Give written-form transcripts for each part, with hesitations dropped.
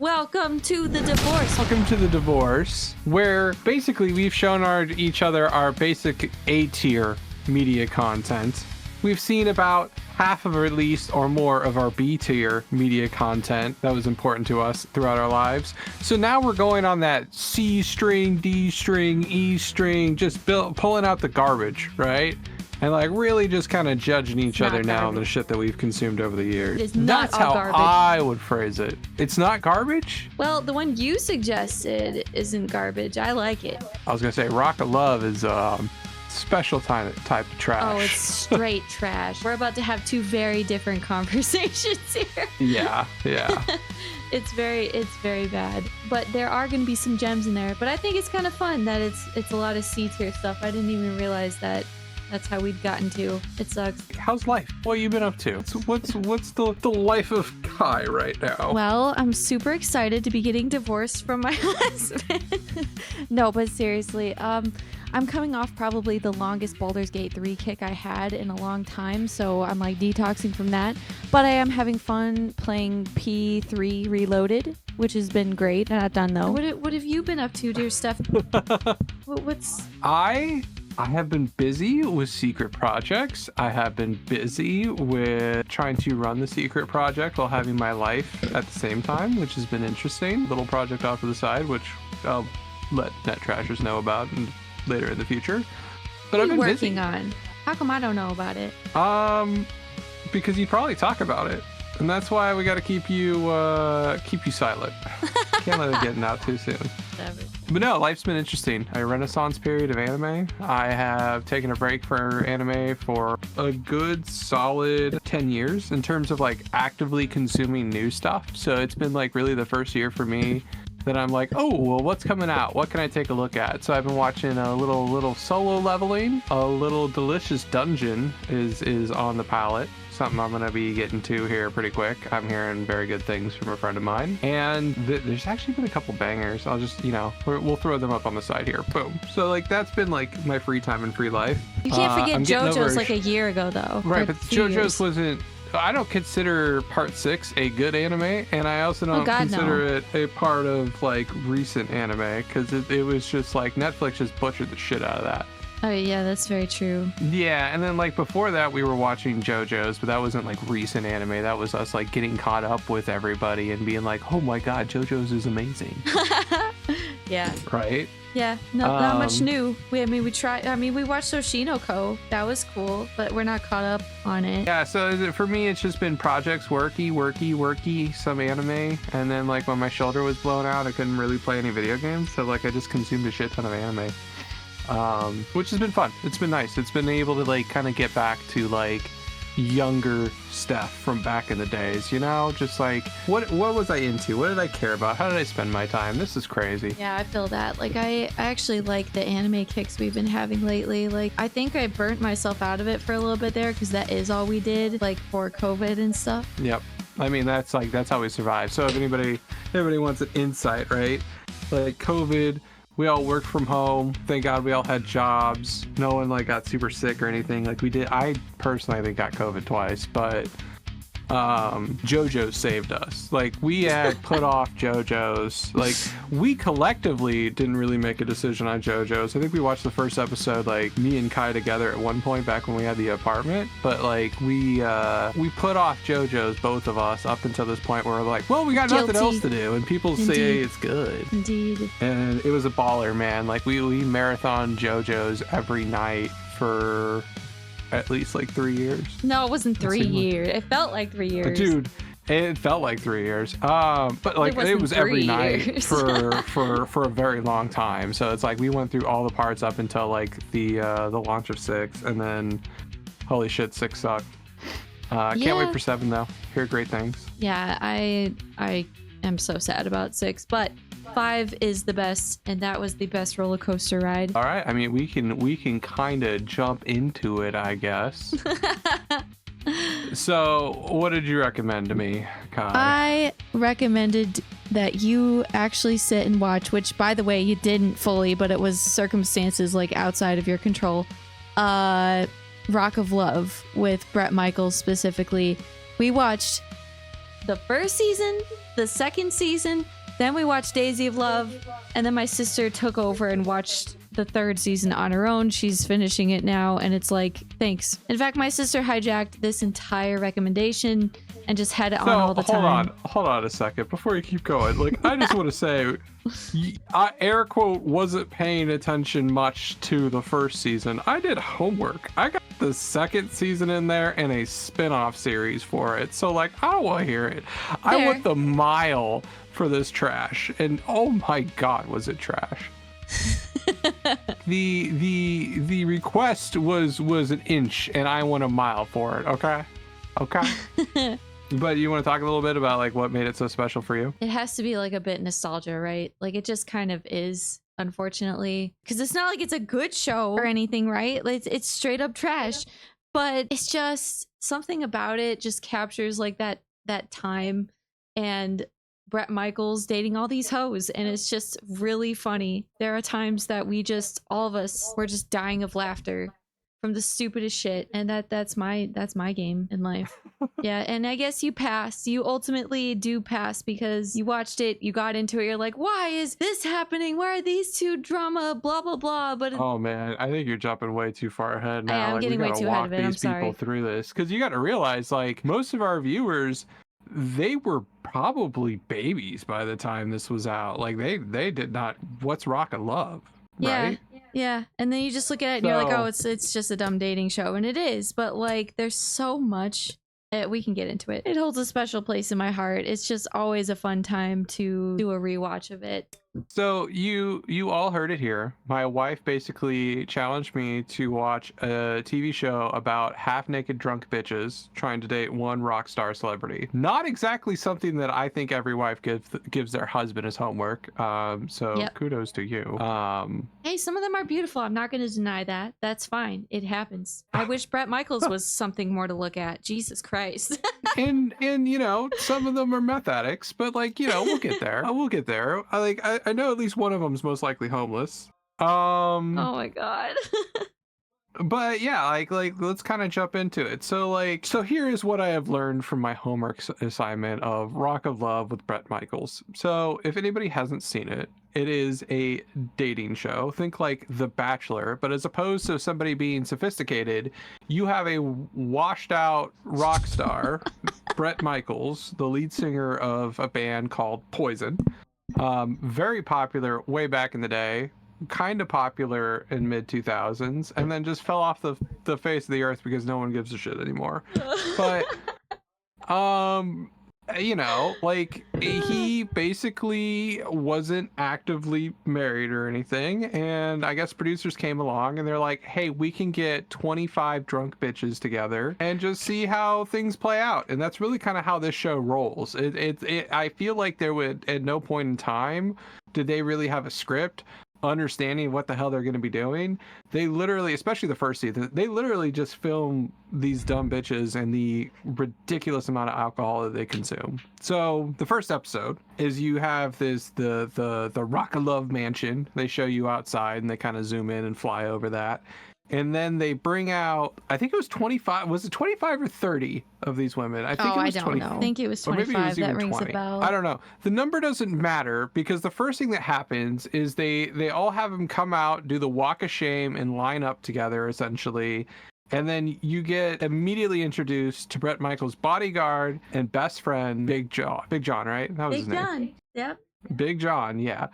Welcome to the divorce. Welcome to the divorce, where basically we've shown each other our basic A-tier media content. We've seen about half of at least or more of our B-tier media content that was important to us throughout our lives. So now we're going on that C string, D string, E string, just pulling out the garbage, right? And like really just kind of judging each other now on the shit that we've consumed over the years. It is not That's how garbage. I would phrase it. It's not garbage? Well, the one you suggested isn't garbage. I like it. I was gonna say Rock of Love is special type of trash. Oh, it's straight trash. We're about to have two very different conversations here. Yeah. It's very bad. But there are going to be some gems in there. But I think it's kind of fun that it's a lot of C tier stuff. I didn't even realize that that's how we'd gotten to. It sucks. How's life? What have you been up to? What's the life of Kai right now? Well, I'm super excited to be getting divorced from my husband. No, but seriously, I'm coming off probably the longest Baldur's Gate 3 kick I had in a long time, so I'm like detoxing from that. But I am having fun playing P3 Reloaded, which has been great. Not done though. What have you been up to, dear Steph? What's... I have been busy with secret projects. I have been busy with trying to run the secret project while having my life at the same time, which has been interesting. Little project off to the side, which I'll let Net Trashers know about later in the future. But I've been working busy. on? How come I don't know about it? Because you probably talk about it, and that's why we got to keep you silent. Can't let it get out too soon. Whatever. But no, life's been interesting. A renaissance period of anime. I have taken a break for anime for a good solid 10 years in terms of like actively consuming new stuff. So it's been like really the first year for me that I'm like, oh, well, what's coming out? What can I take a look at? So I've been watching a little Solo Leveling. A little Delicious Dungeon is on the palette. Something I'm going to be getting to here pretty quick. I'm hearing very good things from a friend of mine. And there's actually been a couple bangers. I'll just, we'll throw them up on the side here. Boom. So like that's been like my free time and free life. You can't forget JoJo's like a year ago though. Right, but JoJo's wasn't... I don't consider Part 6 a good anime, and I also don't consider it a part of like recent anime because it was just like Netflix just butchered the shit out of that. Oh yeah, that's very true. Yeah, and then like before that we were watching JoJo's, but that wasn't like recent anime. That was us like getting caught up with everybody and being like, oh my god, JoJo's is amazing. Yeah. Right? Yeah, not much new. We watched Oshinoko. That was cool, but we're not caught up on it. Yeah, so for me, it's just been projects, worky, some anime, and then like when my shoulder was blown out, I couldn't really play any video games, so like I just consumed a shit ton of anime, which has been fun. It's been nice. It's been able to like kind of get back to like younger stuff from back in the days, just like what was I into, what did I care about, how did I spend my time? This is crazy. Yeah, I feel that. Like I actually like the anime kicks we've been having lately. Like I think I burnt myself out of it for a little bit there because that is all we did like for COVID and stuff. Yep. I mean that's how we survived. So if anybody wants an insight, right, like COVID, we all worked from home. Thank God we all had jobs. No one like got super sick or anything like we did. I personally, I think, got COVID twice, but JoJo's saved us. Like we had put off JoJo's. Like we collectively didn't really make a decision on JoJo's. I think we watched the first episode like me and Kai together at one point back when we had the apartment. But like we put off JoJo's, both of us, up until this point where we're like, well, we got nothing else to do, and people say it's good. Indeed. And it was a baller, man. Like we marathon JoJo's every night for at least like 3 years. No, it wasn't 3 years. It felt like 3 years. Dude, it felt like 3 years. But like it was every night for a very long time. So it's like we went through all the parts up until like the launch of 6, and then holy shit, 6 sucked. Can't wait for 7 though. Hear great things. Yeah, I am so sad about 6, but 5 is the best, and that was the best roller coaster ride. All right, I mean we can kind of jump into it, I guess. So what did you recommend to me, Kai? I recommended that you actually sit and watch, which by the way you didn't fully, but it was circumstances like outside of your control. Rock of Love with Bret Michaels specifically. We watched the first season, the second season, then we watched Daisy of Love, and then my sister took over and watched the third season on her own. She's finishing it now, and it's like, thanks. In fact, my sister hijacked this entire recommendation and just had it on all the time. Hold on a second before you keep going. Like, I just want to say, I air quote wasn't paying attention much to the first season. I did homework. I got the second season in there and a spin-off series for it. So like, I don't want to hear it. I went the mile for this trash, and oh my god, was it trash. the request was an inch, and I went a mile for it. Okay. But you want to talk a little bit about like what made it so special for you? It has to be like a bit nostalgia, right? Like it just kind of is, unfortunately, because it's not like it's a good show or anything, right? Like it's straight up trash, but it's just something about it just captures like that time, and Bret Michaels dating all these hoes, and it's just really funny. There are times that all of us were just dying of laughter from the stupidest shit, and that's my game in life. Yeah, and I guess you ultimately do pass because you watched it, you got into it, you're like, why is this happening? Why are these two drama, blah blah blah? But oh man, I think you're jumping way too far ahead now. I'm getting way too ahead of it. I'm sorry. People through this, because you got to realize, like, most of our viewers, they were probably babies by the time this was out. Like they did not. What's Rock and Love? Right? Yeah. And then you just look at it and you're like, oh, it's just a dumb dating show, and it is. But like, there's so much. We can get into it. It holds a special place in my heart. It's just always a fun time to do a rewatch of it. So you all heard it here. My wife basically challenged me to watch a TV show about half-naked drunk bitches trying to date one rock star celebrity. Not exactly something that I think every wife gives their husband as homework. Kudos to you. Hey, some of them are beautiful. I'm not going to deny that. That's fine. It happens. I wish Bret Michaels was something more to look at. Jesus Christ. and you know, some of them are meth addicts, but like, you know, we'll get there. We'll get there. I know at least one of them is most likely homeless. Oh my god. But yeah, like let's kind of jump into it. So here is what I have learned from my homework assignment of Rock of Love with Bret Michaels. So if anybody hasn't seen it, it is a dating show. Think like The Bachelor, but as opposed to somebody being sophisticated, you have a washed out rock star, Bret Michaels, the lead singer of a band called Poison. Very popular way back in the day, kind of popular in mid 2000s, and then just fell off the face of the earth because no one gives a shit anymore. But you know, like, he basically wasn't actively married or anything, and I guess producers came along and they're like, hey, we can get 25 drunk bitches together and just see how things play out. And that's really kind of how this show rolls. I feel like there would, at no point in time did they really have a script understanding what the hell they're going to be doing. They literally, especially the first season, they literally just film these dumb bitches and the ridiculous amount of alcohol that they consume. So the first episode is you have the Rock of Love mansion. They show you outside and they kind of zoom in and fly over that. And then they bring out, I think it was 25, was it 25 or 30 of these women? I think it was 20. I think it was 25. Or maybe it was even that rings 20. A bell. I don't know. The number doesn't matter because the first thing that happens is they all have them come out, do the walk of shame, and line up together, essentially. And then you get immediately introduced to Bret Michaels' bodyguard and best friend, Big John. Big John, right? That was his name. Big John, yep. Big John, yeah.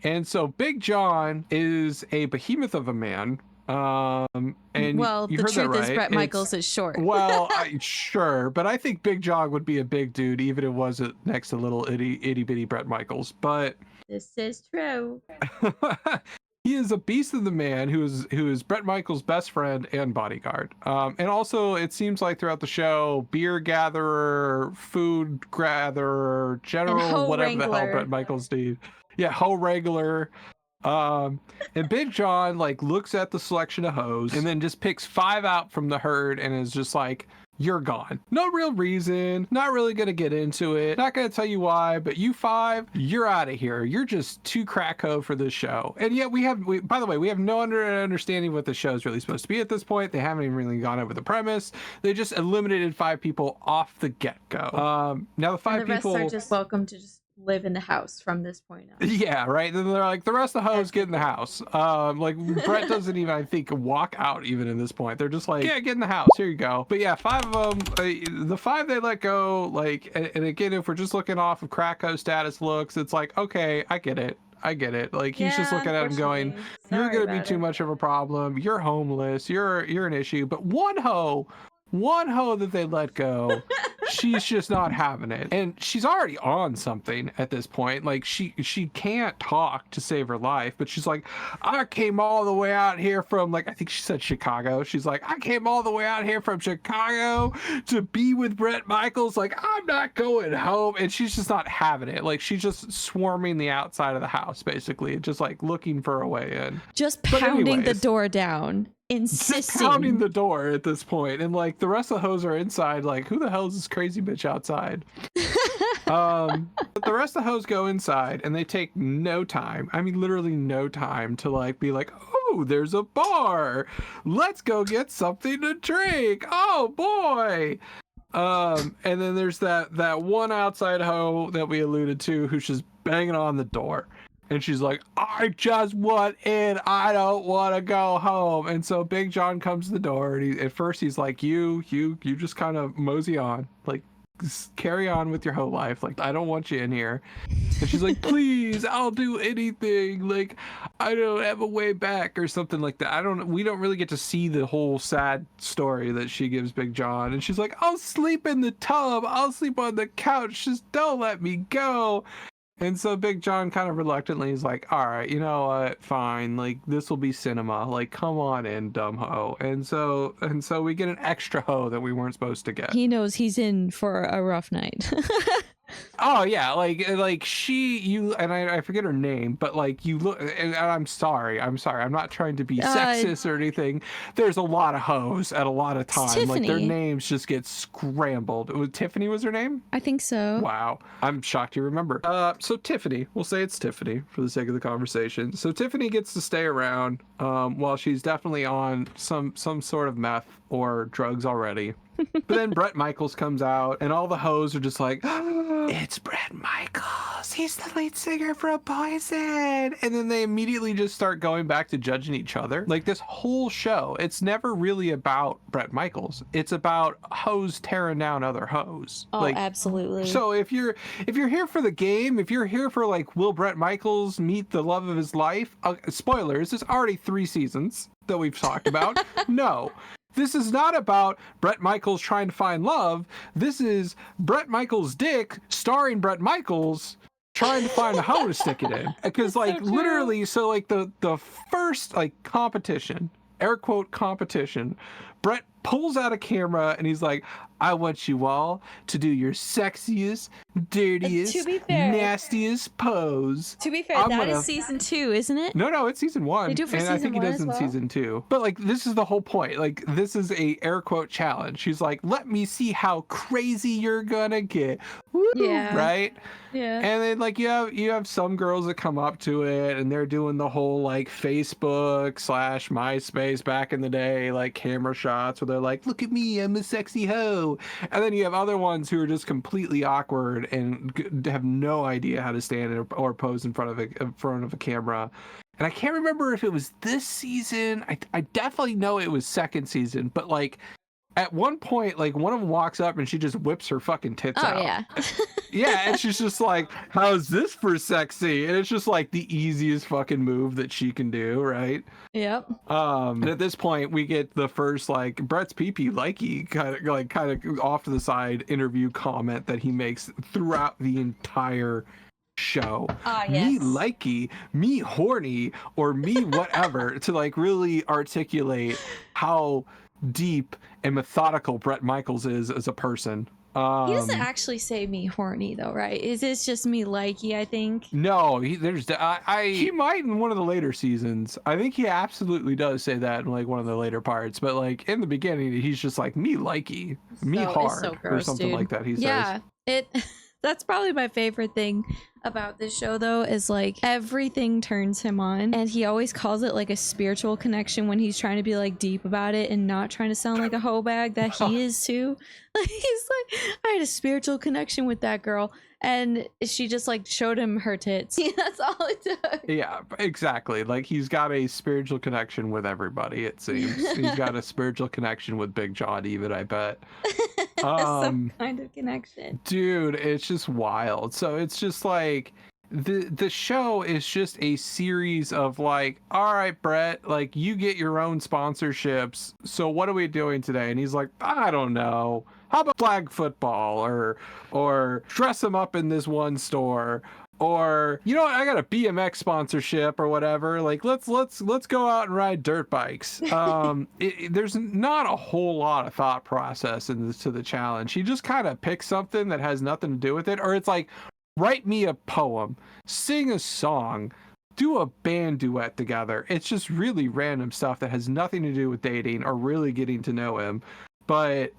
And so Big John is a behemoth of a man. And well, the truth right. is Bret Michaels is short. Well, sure, but I think Big John would be a big dude even if it wasn't next to little itty bitty Bret Michaels. But this is true. He is a beast of the man who is Bret Michaels' best friend and bodyguard. And also, it seems like throughout the show, beer gatherer, food gatherer, general, whatever wrangler. The hell Bret Michaels need. Yeah, hoe wrangler. And Big John like looks at the selection of hoes and then just picks 5 out from the herd and is just like, you're gone. No real reason, not really gonna get into it, not gonna tell you why, but you five, you're out of here. You're just too crack-ho for this show. And yet by the way, we have no understanding what the show is really supposed to be at this point. They haven't even really gone over the premise. They just eliminated 5 people off the get-go. Now the 5 and the people rest are just welcome to just live in the house from this point on. Yeah, right. Then they're like, the rest of the hoes get in the house. Like Brett doesn't even, I think, walk out even in this point. They're just like, yeah, get in the house. Here you go. But yeah, 5 of them, the 5 they let go. Like, and again, if we're just looking off of Krakow status looks, it's like, okay, I get it. Like he's just looking at him going, you're gonna be too much of a problem. You're homeless. You're an issue. But one hoe that they let go, she's just not having it, and she's already on something at this point. Like she can't talk to save her life, but she's like, I came all the way out here from, like, I think she said Chicago. She's like, I came all the way out here from Chicago to be with Bret Michaels. Like, I'm not going home. And she's just not having it. Like, she's just swarming the outside of the house, basically, just like looking for a way in, just pounding the door down, insisting, just pounding the door at this point. And like the rest of the hoes are inside, like, who the hell is this crazy bitch outside? But the rest of the hoes go inside, and they take no time, I mean literally no time, to like be like, oh, there's a bar, let's go get something to drink, oh boy. And then there's that one outside hoe that we alluded to, who's just banging on the door. And she's like, I just want in. I don't want to go home. And so Big John comes to the door, and at first he's like, you just kind of mosey on, like, just carry on with your whole life. Like, I don't want you in here. And she's like, please, I'll do anything. Like, I don't have a way back or something like that. We don't really get to see the whole sad story that she gives Big John. And she's like, I'll sleep in the tub. I'll sleep on the couch. Just don't let me go. And so Big John kind of reluctantly is like, all right, you know what, fine, like, this will be cinema, like, come on in, dumb hoe. And so we get an extra hoe that we weren't supposed to get. He knows he's in for a rough night. Oh yeah, like I forget her name, but like, you look, and I'm sorry, I'm not trying to be sexist or anything. There's a lot of hoes at a lot of time. Tiffany. Like, their names just get scrambled. Tiffany was her name? I think so. Wow, I'm shocked you remember. So Tiffany, we'll say it's Tiffany for the sake of the conversation. So Tiffany gets to stay around while she's definitely on some sort of meth or drugs already. But then Bret Michaels comes out, and all the hoes are just like, oh, it's Bret Michaels. He's the lead singer for Poison. And then they immediately just start going back to judging each other. Like, this whole show, it's never really about Bret Michaels. It's about hoes tearing down other hoes. Oh, like, absolutely. So if you're here for the game, if you're here for, like, will Bret Michaels meet the love of his life? Spoilers, there's already 3 seasons that we've talked about. No. This is not about Bret Michaels trying to find love. This is Bret Michaels' dick starring Bret Michaels trying to find a hoe to stick it in. Because, like, literally, so, like, the first, like, competition, air quote competition, Bret pulls out a camera and he's like, I want you all to do your sexiest, dirtiest, nastiest pose. To be fair, that is season 2, isn't it? No, it's season 1. They do it for and season I think 1 he does as in well? season 2. But like, this is the whole point. Like, this is a air quote challenge. She's like, let me see how crazy you're gonna get. Woo, Yeah. right? Yeah. And then, like, you have some girls that come up to it and they're doing the whole, like, Facebook / MySpace back in the day, like, camera shots where they're like, look at me, I'm a sexy hoe. And then you have other ones who are just completely awkward and have no idea how to stand or pose in front of a camera. And I can't remember if it was this season. I definitely know it was second season, but like, at one point, like, one of them walks up and she just whips her fucking tits out. Oh, yeah. Yeah, and she's just like, how's this for sexy? And it's just like the easiest fucking move that she can do, right? Yep. And at this point, we get the first, like, Bret's pee-pee likey kind of off to the side interview comment that he makes throughout the entire show. Yes. Me likey, me horny, or me whatever, to like really articulate how deep and methodical Bret Michaels is as a person. He doesn't actually say me horny though, right? Is this just me likey, I think? No, he might in one of the later seasons. I think he absolutely does say that in like one of the later parts. But like in the beginning, he's just like me likey, me So it's hard, so or gross, something dude. like that. He Yeah, says. it that's probably my favorite thing about this show though, is like everything turns him on, and he always calls it like a spiritual connection when he's trying to be like deep about it and not trying to sound like a hoe bag that he is too. Like he's like, I had a spiritual connection with that girl, and she just like showed him her tits. Yeah, that's all it took. Yeah, exactly. Like he's got a spiritual connection with everybody. It seems he's got a spiritual connection with Big John, even. I bet. Some kind of connection. Dude, it's just wild. So it's just like the show is just a series of like, all right, Brett, like you get your own sponsorships. So what are we doing today? And he's like, I don't know. How about flag football or dress them up in this one store? Or you know what, I got a BMX sponsorship or whatever. Like let's go out and ride dirt bikes. There's not a whole lot of thought process in this to the challenge. He just kind of picks something that has nothing to do with it, or it's like, write me a poem, sing a song, do a band duet together. It's just really random stuff that has nothing to do with dating or really getting to know him. But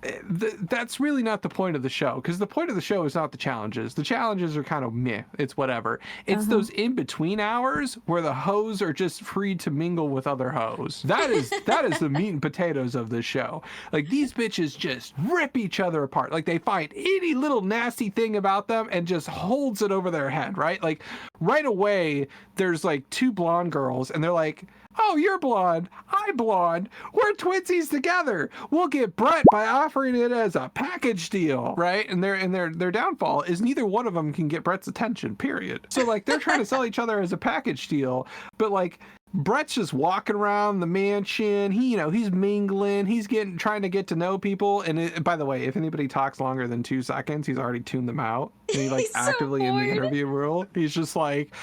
that's really not the point of the show, because the point of the show is not the challenges. The challenges are kind of meh. It's whatever. It's those in between hours where the hoes are just free to mingle with other hoes. That is the meat and potatoes of this show. Like these bitches just rip each other apart. Like they find any little nasty thing about them and just holds it over their head, right? Like right away, there's like two blonde girls and they're like, oh, you're blonde, I'm blonde, we're twinsies together. We'll get Brett by offering it as a package deal, right? And their downfall is neither one of them can get Brett's attention, period. So like they're trying to sell each other as a package deal, but like Brett's just walking around the mansion. He's mingling. He's trying to get to know people. And by the way, if anybody talks longer than 2 seconds, he's already tuned them out. And he like actively in the interview rule, he's just like,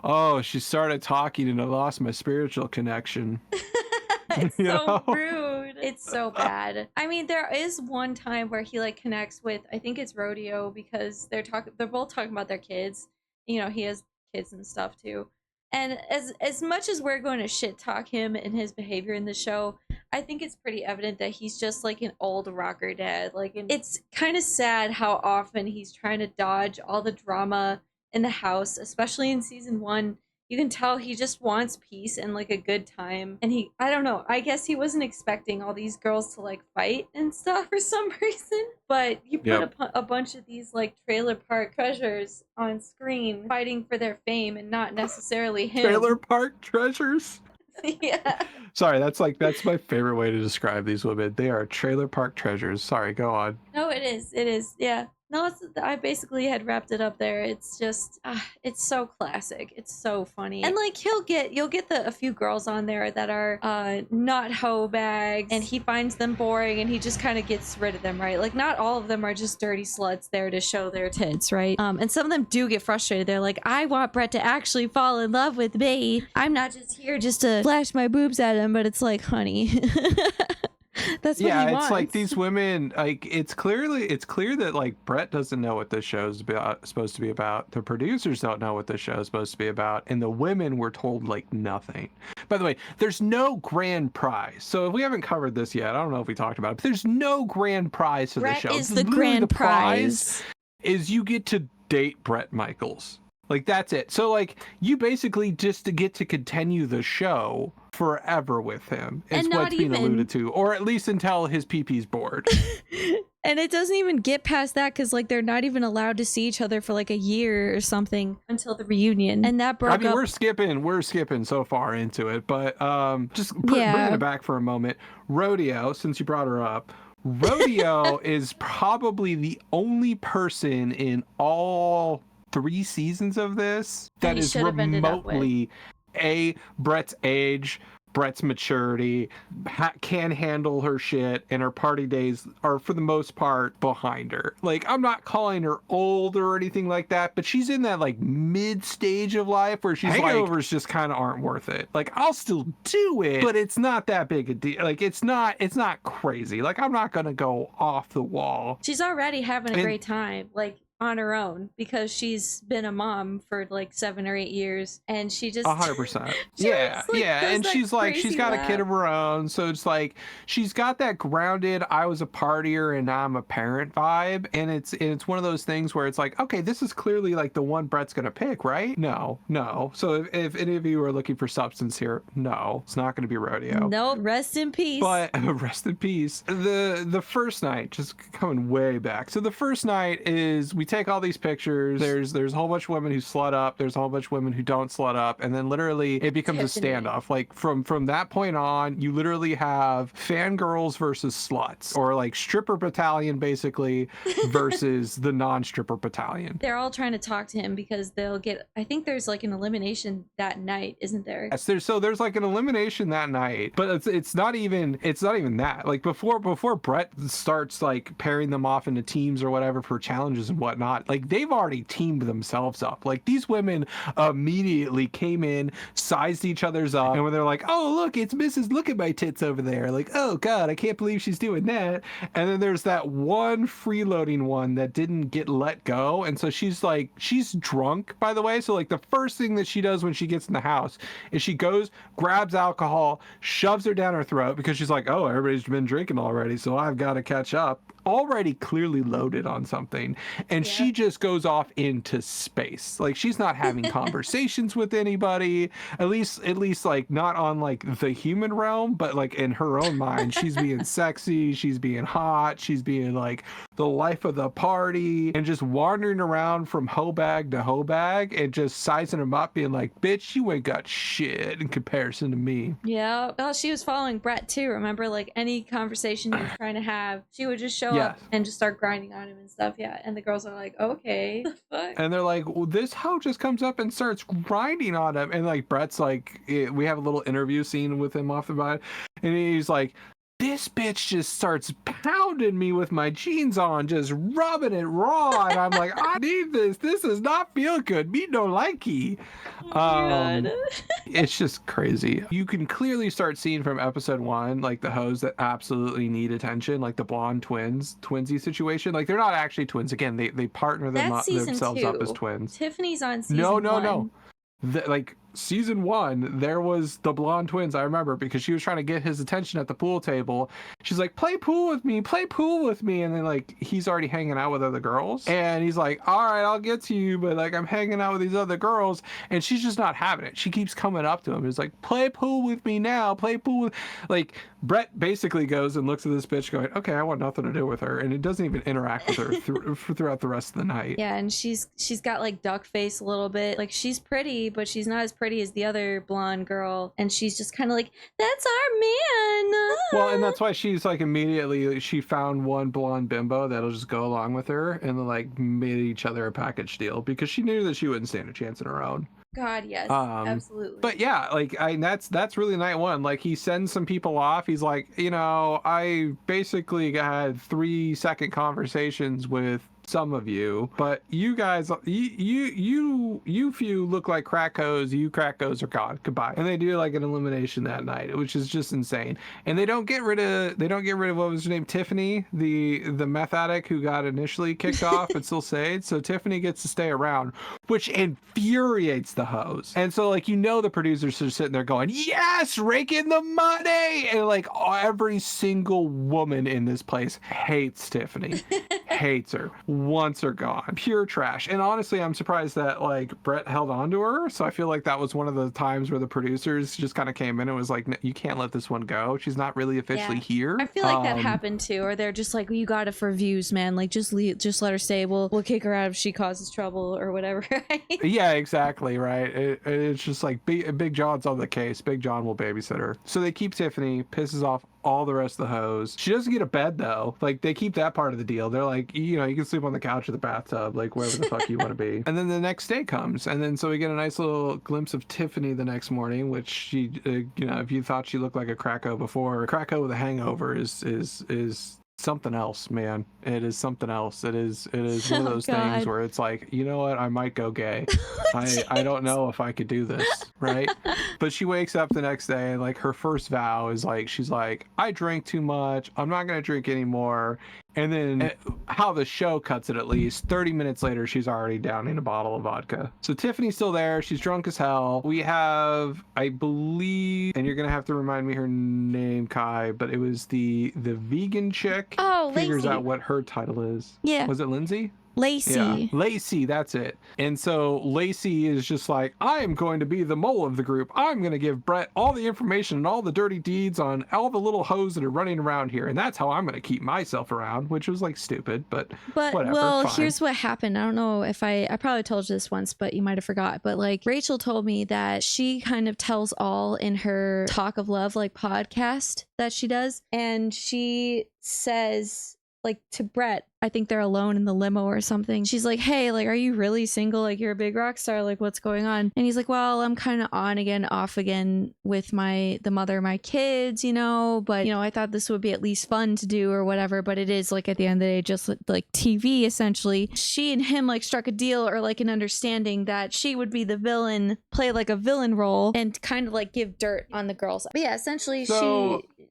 oh, she started talking and I lost my spiritual connection. It's so rude. It's so bad. I mean, there is one time where he like connects with, I think it's Rodeo, because they're both talking about their kids. He has kids and stuff too. And as much as we're going to shit talk him and his behavior in the show, I think it's pretty evident that he's just like an old rocker dad. Like, and it's kind of sad how often he's trying to dodge all the drama in the house, especially in season 1. You can tell he just wants peace and like a good time. And I don't know, I guess he wasn't expecting all these girls to like fight and stuff for some reason. But you put a bunch of these like trailer park treasures on screen fighting for their fame and not necessarily him. Trailer park treasures? Yeah. Sorry, that's my favorite way to describe these women. They are trailer park treasures. Sorry, go on. No, it is. Yeah. No, I basically had wrapped it up there. It's just, it's so classic. It's so funny. And like you'll get a few girls on there that are not hoe bags, and he finds them boring, and he just kind of gets rid of them, right? Like not all of them are just dirty sluts there to show their tits, right? And some of them do get frustrated. They're like, I want Brett to actually fall in love with me. I'm not just here just to flash my boobs at him, but it's like, honey. That's what he wants. It's like these women, like it's clear that like Brett doesn't know what this show's supposed to be about. The producers don't know what this show is supposed to be about, and the women were told like nothing. By the way, there's no grand prize. So if we haven't covered this yet, I don't know if we talked about it, but there's no grand prize to Brett the show. Is the grand prize is you get to date Bret Michaels. Like that's it. So like you basically just to get to continue the show forever with him is what's being alluded to, or at least until his pee-pee's bored. And it doesn't even get past that, because like they're not even allowed to see each other for like a year or something until the reunion, and that broke up. We're skipping so far into it, but bringing it back for a moment. Rodeo, since you brought her up, Rodeo is probably the only person in all 3 seasons of this that is remotely Brett's age, Brett's maturity, can handle her shit, and her party days are for the most part behind her. Like, I'm not calling her old or anything like that, but she's in that like mid stage of life where she's hangovers like, just kind of aren't worth it. Like, I'll still do it, but it's not that big a deal. Like, it's not crazy. Like, I'm not gonna go off the wall. She's already having a great time. Like, on her own, because she's been a mom for like 7 or 8 years, and she just 100%. Yeah, like, and she's like, she's got a kid of her own, so it's like she's got that grounded I was a partier and now I'm a parent vibe, and it's one of those things where it's like, okay, this is clearly like the one Brett's gonna pick, right? No. So if any of you are looking for substance here, no, it's not gonna be Rodeo. No, rest in peace. But rest in peace. The first night, just coming way back. So the first night is we take all these pictures. There's a whole bunch of women who slut up. There's a whole bunch of women who don't slut up, and then literally it becomes a standoff. Like from that point on, you literally have fangirls versus sluts, or like stripper battalion basically versus the non-stripper battalion. They're all trying to talk to him because they'll get. I think there's like an elimination that night, isn't there? Yes, there's like an elimination that night, but it's not even that. Like before Brett starts like pairing them off into teams or whatever for challenges and whatnot, like they've already teamed themselves up. Like these women immediately came in, sized each other's up, and when they're like, oh look, it's Mrs. Look at my tits over there, like, oh god, I can't believe she's doing that. And then there's that one freeloading one that didn't get let go, and so she's drunk, by the way. So like the first thing that she does when she gets in the house is she goes, grabs alcohol, shoves her down her throat, because she's like, oh, everybody's been drinking already, so I've got to catch up. Already clearly loaded on something, and she just goes off into space. Like she's not having conversations with anybody, at least like not on like the human realm, but like in her own mind. She's being sexy, she's being hot, she's being like the life of the party, and just wandering around from hoe bag to hoe bag and just sizing them up, being like, bitch, you ain't got shit in comparison to me. Yeah, well, she was following Brett too, remember? Like any conversation he was trying to have, she would just show up and just start grinding on him and stuff. Yeah, and the girls are like, okay, the fuck? And they're like, well, this hoe just comes up and starts grinding on him, and like Brett's like, we have a little interview scene with him off the bat, and he's like, this bitch just starts pounding me with my jeans on, just rubbing it raw, and I'm like, I need this. This does not feel good. Me no likey. It's just crazy. You can clearly start seeing from episode 1, like the hoes that absolutely need attention, like the blonde twinsy situation. Like they're not actually twins. Again, they partner themselves up as twins. Tiffany's on season 1. No. Like season 1, there was the blonde twins. I remember, because she was trying to get his attention at the pool table. She's like, play pool with me, and then like he's already hanging out with other girls, and he's like, all right, I'll get to you, but like I'm hanging out with these other girls, and she's just not having it. She keeps coming up to him. He's like, play pool with me now, play pool. Like Brett basically goes and looks at this bitch going, okay, I want nothing to do with her, and it doesn't even interact with her throughout the rest of the night. Yeah, and she's got like duck face a little bit. Like she's pretty, but she's not as pretty as the other blonde girl, and she's just kind of like, that's our man. Well, and that's why she's like immediately, she found one blonde bimbo that'll just go along with her, and then like made each other a package deal, because she knew that she wouldn't stand a chance on her own. God, yes, absolutely. But yeah, like that's really night 1. Like he sends some people off. He's like, I basically had 3-second conversations with some of you, but you guys, you few look like crackos. You crackos are gone. Goodbye. And they do like an elimination that night, which is just insane. And they don't get rid of what was her name, Tiffany, the meth addict who got initially kicked off but still stayed. So Tiffany gets to stay around, which infuriates the hoes. And so like the producers are sitting there going, yes, rake in the money, and like every single woman in this place hates Tiffany, hates her. Wants her gone. Pure trash. And honestly, I'm surprised that like Brett held on to her. So I feel like that was one of the times where the producers just kind of came in and was like, you can't let this one go. She's not really officially here. I feel like that happened too. Or they're just like, well, you got it for views, man. Like just let her stay. We'll kick her out if she causes trouble or whatever. Right? Yeah, exactly. Right. It's just like Big John's on the case. Big John will babysit her. So they keep Tiffany, pisses off all the rest of the hoes. She doesn't get a bed though. Like they keep that part of the deal. They're like, you know, you can sleep on the couch or the bathtub, like wherever the fuck you want to be. And then the next day comes, and then so we get a nice little glimpse of Tiffany the next morning, which she, you know, if you thought she looked like a Krakow before, a Krakow with a hangover is something else, man. It is something else. It is one of those things where it's like, you know what, I might go gay. I don't know if I could do this, right? But she wakes up the next day and like her first vow is like, she's like, I drank too much, I'm not gonna drink anymore. And then how the show cuts it, at least 30 minutes later, she's already downing a bottle of vodka. So Tiffany's still there. She's drunk as hell. We have, I believe, and you're going to have to remind me her name, Kai, but it was the vegan chick. Oh, figures Lacey. out what her title is. Yeah. Was it Lindsay? Lacey. Yeah, Lacey, that's it. And so Lacey is just like, I am going to be the mole of the group. I'm going to give Brett all the information and all the dirty deeds on all the little hoes that are running around here. And that's how I'm going to keep myself around, which was like stupid, but whatever. Well, fine. Here's what happened. I don't know if I probably told you this once, but you might have forgot. But like Rachel told me that she kind of tells all in her Talk of Love, like podcast that she does. And she says, like to Brett, I think they're alone in the limo or something. She's like, hey, like, are you really single? Like, you're a big rock star. Like, what's going on? And he's like, well, I'm kind of on again, off again with the mother of my kids, you know, but, you know, I thought this would be at least fun to do or whatever. But it is like at the end of the day, just like TV, essentially. She and him like struck a deal or like an understanding that she would be the villain, play like a villain role and kind of like give dirt on the girls. But yeah, essentially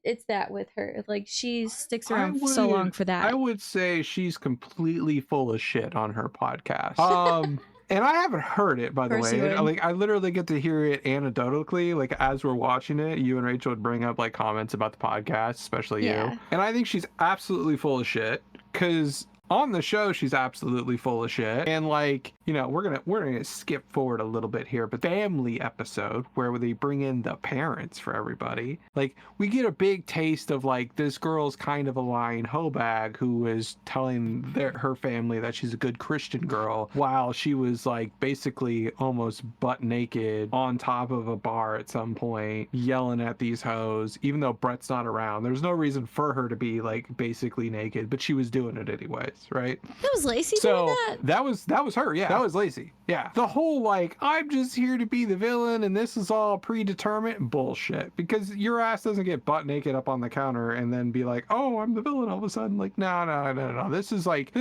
it's that with her. Like she sticks around so long for that. I would say she's completely full of shit on her podcast. And I haven't heard it, by the way. Like I literally get to hear it anecdotally. Like as we're watching it, you and Rachel would bring up like comments about the podcast, especially you. And I think she's absolutely full of shit because on the show she's absolutely full of shit. And like, you know, we're gonna skip forward a little bit here, but family episode where they bring in the parents for everybody, like we get a big taste of like this girl's kind of a lying hoe bag who is telling her family that she's a good Christian girl while she was like basically almost butt naked on top of a bar at some point yelling at these hoes, even though Brett's not around. There's no reason for her to be like basically naked, but she was doing it anyways, right? That was Lacey doing that? that was her. Yeah, that was Lacey. Yeah, the whole like I'm just here to be the villain and this is all predetermined bullshit, because your ass doesn't get butt naked up on the counter and then be like, oh, I'm the villain all of a sudden. Like no. This is like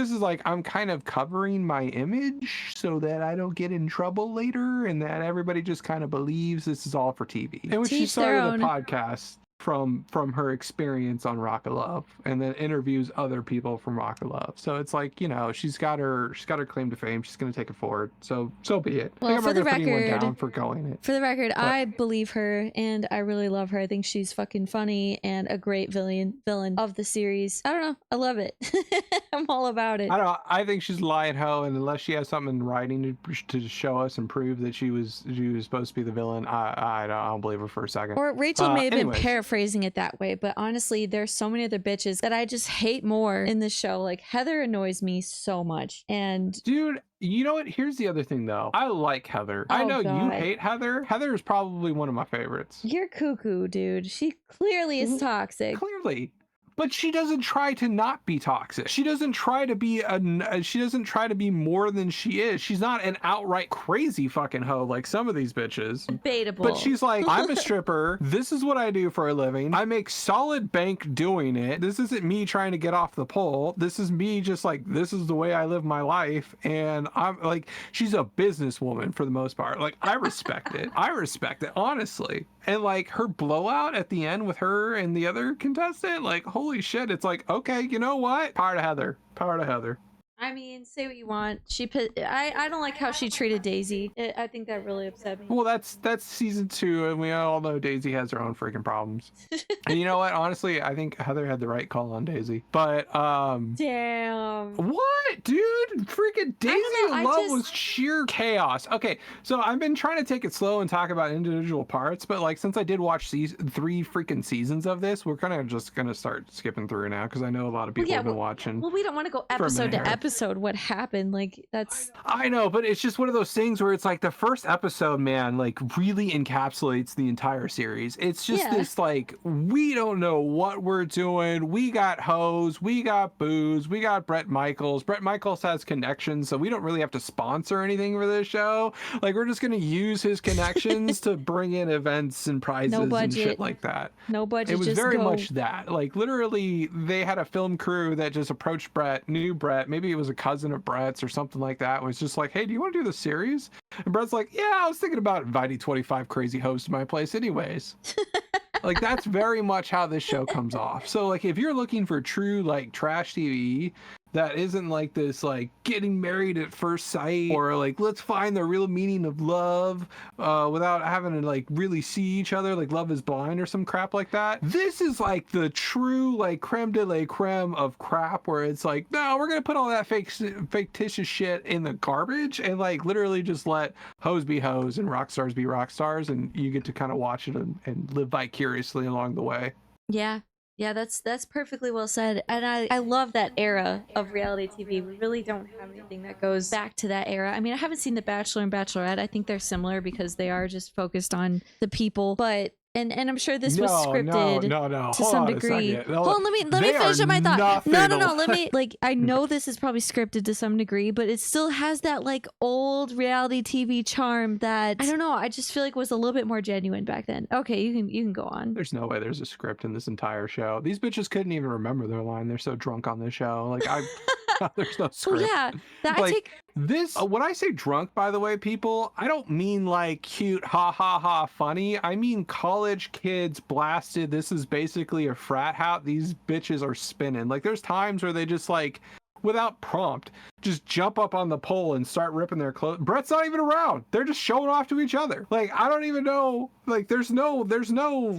I'm kind of covering my image so that I don't get in trouble later and that everybody just kind of believes this is all for TV. And when she started a podcast from her experience on Rock of Love, and then interviews other people from Rock of Love. So it's like, you know, she's got her claim to fame. She's going to take it forward. So be it. Well, for the record, down for going it. For the record, I believe her and I really love her. I think she's fucking funny and a great villain of the series. I don't know. I love it. I'm all about it. I don't know. I think she's a lying hoe, and unless she has something in writing to show us and prove that she was supposed to be the villain, I don't believe her for a second. Or Rachel may have been paraphrasing it that way, but honestly, there's so many other bitches that I just hate more in the show. Like Heather annoys me so much. And dude, you know what? Here's the other thing though. I like Heather. I know you hate Heather. Heather is probably one of my favorites. You're cuckoo, dude. She clearly is toxic. Clearly. But she doesn't try to not be toxic. She doesn't try to be more than she is. She's not an outright crazy fucking hoe like some of these bitches. Debatable. But she's like, I'm a stripper. This is what I do for a living. I make solid bank doing it. This isn't me trying to get off the pole. This is me just like, this is the way I live my life. And I'm like, she's a businesswoman for the most part. Like, I respect it. I respect it, honestly. And like her blowout at the end with her and the other contestant, like, holy shit, it's like, okay, you know what? Power to Heather. Power to Heather. I mean, say what you want. I don't like how she treated Daisy. I think that really upset me. Well, that's season 2, and we all know Daisy has her own freaking problems. And you know what? Honestly, I think Heather had the right call on Daisy. But damn. What, dude? Freaking Daisy in Love was sheer chaos. Okay, so I've been trying to take it slow and talk about individual parts, but like since I did watch 3 freaking seasons of this, we're kind of just gonna start skipping through now because I know a lot of people have been watching. Well, we don't want to go episode to episode. episode what happened. Like, that's... I know, but it's just one of those things where it's like the first episode, man, like really encapsulates the entire series. It's just this like, we don't know what we're doing. We got hoes, we got booze, we got Bret Michaels. Bret Michaels has connections, so we don't really have to sponsor anything for this show. Like, we're just gonna use his connections to bring in events and prizes and shit like that. No budget. It was very much that. Like, literally, they had a film crew that just approached Bret, knew Bret. Maybe it was a cousin of Bret's or something like that. It was just like, hey, do you want to do the series? And Bret's like, yeah, I was thinking about inviting 25 crazy hosts to my place anyways. Like, that's very much how this show comes off. So, like, if you're looking for true, like, trash TV that isn't like this, like, getting married at first sight, or like, let's find the real meaning of love without having to, like, really see each other, like Love is Blind or some crap like that. This is like the true, like, creme de la creme of crap, where it's like, no, we're gonna put all that fictitious shit in the garbage and, like, literally just let hoes be hoes and rock stars be rock stars, and you get to kind of watch it and live vicariously along the way. Yeah, that's perfectly well said. And I love that era of reality TV. We really don't have anything that goes back to that era. I mean, I haven't seen The Bachelor and Bachelorette. I think they're similar because they are just focused on the people. But and I'm sure this was scripted no. to some degree. Hold on, let me finish up my thought. No. Let me, like, I know this is probably scripted to some degree, but it still has that, like, old reality TV charm that, I don't know, I just feel like was a little bit more genuine back then. Okay, you can go on. There's no way there's a script in this entire show. These bitches couldn't even remember their line. They're so drunk on this show. Like, there's no script. Well, yeah, that like, I take this. When I say drunk, by the way, people, I don't mean like cute, ha ha ha, funny. I mean college kids blasted. This is basically a frat house. These bitches are spinning. Like, there's times where they just, like, without prompt, just jump up on the pole and start ripping their clothes. Bret's not even around. They're just showing off to each other. Like, I don't even know. Like, there's no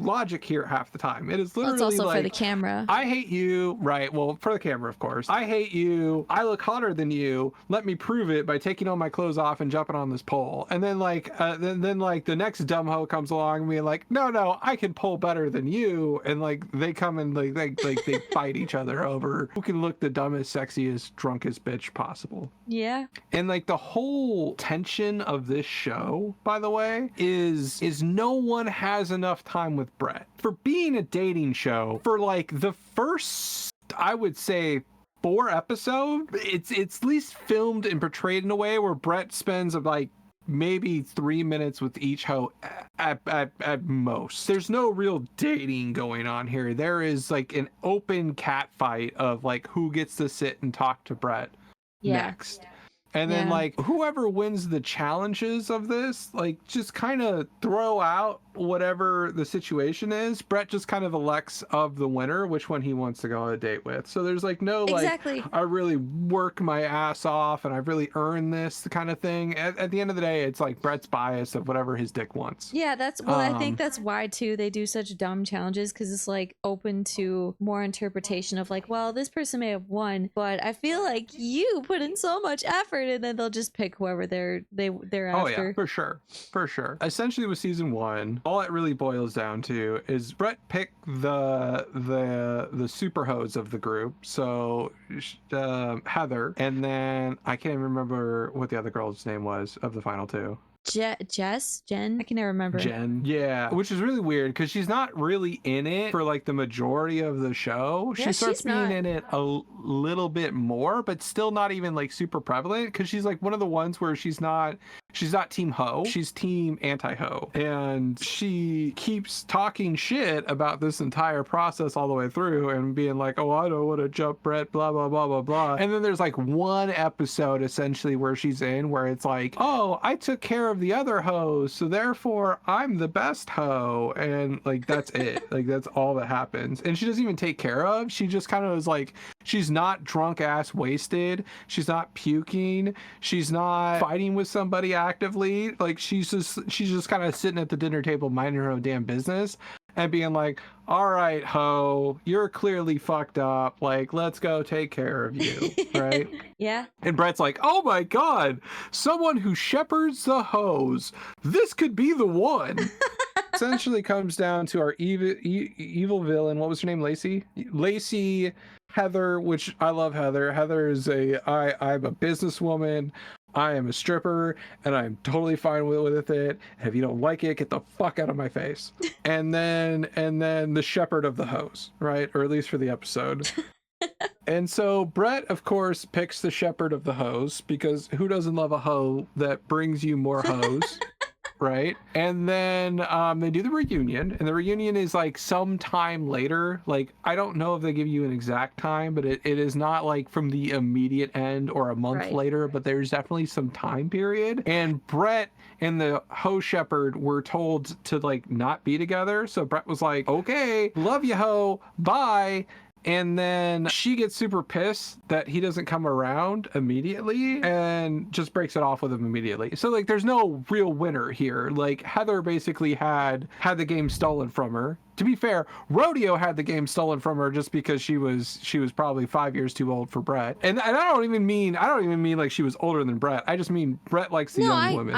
logic here half the time. It is literally, it's also like, for the camera. I hate you, right? Well, for the camera, of course. I hate you. I look hotter than you. Let me prove it by taking all my clothes off and jumping on this pole. And then, like, then like the next dumb hoe comes along and being like, no, I can pole better than you. And, like, they come and like they fight each other over who can look the dumbest, sexiest, drunkest bitch possible. Yeah. And, like, the whole tension of this show, by the way, is no one has enough time with Bret. For being a dating show, for, like, the first, I would say, 4 episodes, it's at least filmed and portrayed in a way where Bret spends, like, maybe 3 minutes with each hoe at most. There's no real dating going on here. There is, like, an open cat fight of, like, who gets to sit and talk to Bret next. And then, like, whoever wins the challenges of this, like, just kind of throw out whatever the situation is. Bret just kind of elects of the winner which one he wants to go on a date with. So there's, like, no, like, I really work my ass off and I've really earned this kind of thing. At the end of the day, it's like Bret's bias of whatever his dick wants. Yeah, that's, well, I think that's why, too, they do such dumb challenges, because it's, like, open to more interpretation of, like, well, this person may have won, but I feel like you put in so much effort, and then they'll just pick whoever they're after. Oh yeah, for sure. Essentially, with season 1, all it really boils down to is Bret picked the super hoes of the group. So Heather, and then I can't even remember what the other girl's name was of the final 2. Jen? I can never remember. Jen, yeah. Which is really weird because she's not really in it for, like, the majority of the show. Yeah, she starts being in it a little bit more, but still not even, like, super prevalent, because she's, like, one of the ones where she's not team hoe, she's team anti-hoe. And she keeps talking shit about this entire process all the way through and being like, oh, I don't want to jump Bret, blah, blah, blah, blah, blah. And then there's, like, one episode essentially where she's in where it's like, oh, I took care of the other hoes, so therefore I'm the best hoe. And, like, that's it. Like, that's all that happens. And she doesn't even take care of. She just kind of is like, she's not drunk ass wasted. She's not puking. She's not fighting with somebody actively. Like, she's just kind of sitting at the dinner table minding her own damn business and being like, all right, ho, you're clearly fucked up. Like, let's go take care of you, right? Yeah. And Bret's like, oh my God, someone who shepherds the hoes. This could be the one. essentially comes down to our evil villain. What was her name? Lacey, Heather, which I love Heather. Heather is I'm a businesswoman. I am a stripper, and I'm totally fine with it. And if you don't like it, get the fuck out of my face. And then the shepherd of the hose, right? Or at least for the episode. And so Brett, of course, picks the shepherd of the hose, because who doesn't love a hoe that brings you more hoes? Right? And then they do the reunion, and the reunion is like some time later. Like, I don't know if they give you an exact time, but it is not like from the immediate end or a month later, but there's definitely some time period. And Brett and the hoe shepherd were told to like not be together. So Brett was like, okay, love you, hoe, bye. And then she gets super pissed that he doesn't come around immediately and just breaks it off with him immediately. So like, there's no real winner here. Like, Heather basically had the game stolen from her. To be fair, Rodeo had the game stolen from her just because she was probably 5 years too old for Brett. And I don't even mean like she was older than Brett. I just mean Brett likes the young women.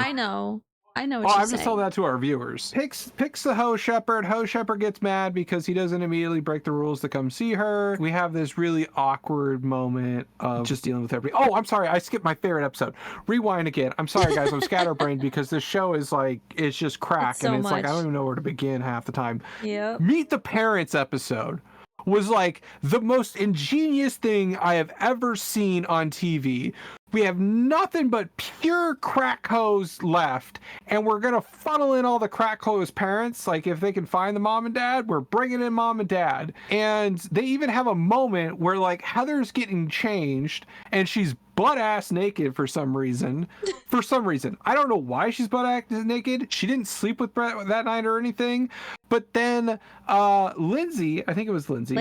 I know what you're I'm saying. just telling that to our viewers. Picks the hoe shepherd. Hoe shepherd gets mad because he doesn't immediately break the rules to come see her. We have this really awkward moment of just dealing with everybody. Oh, I'm sorry. I skipped my favorite episode. Rewind again. I'm sorry, guys. I'm scatterbrained because this show is like, it's just crack. It's so much. Like, I don't even know where to begin half the time. Yeah. Meet the Parents episode was like the most ingenious thing I have ever seen on TV. We have nothing but pure crack hoes left, and we're gonna funnel in all the crack hoes parents. Like, if they can find the mom and dad, we're bringing in mom and dad. And they even have a moment where like Heather's getting changed and she's butt-ass naked for some reason. I don't know why she's butt-ass naked. She didn't sleep with Brett that night or anything. But then Lindsay, I think it was Lindsay.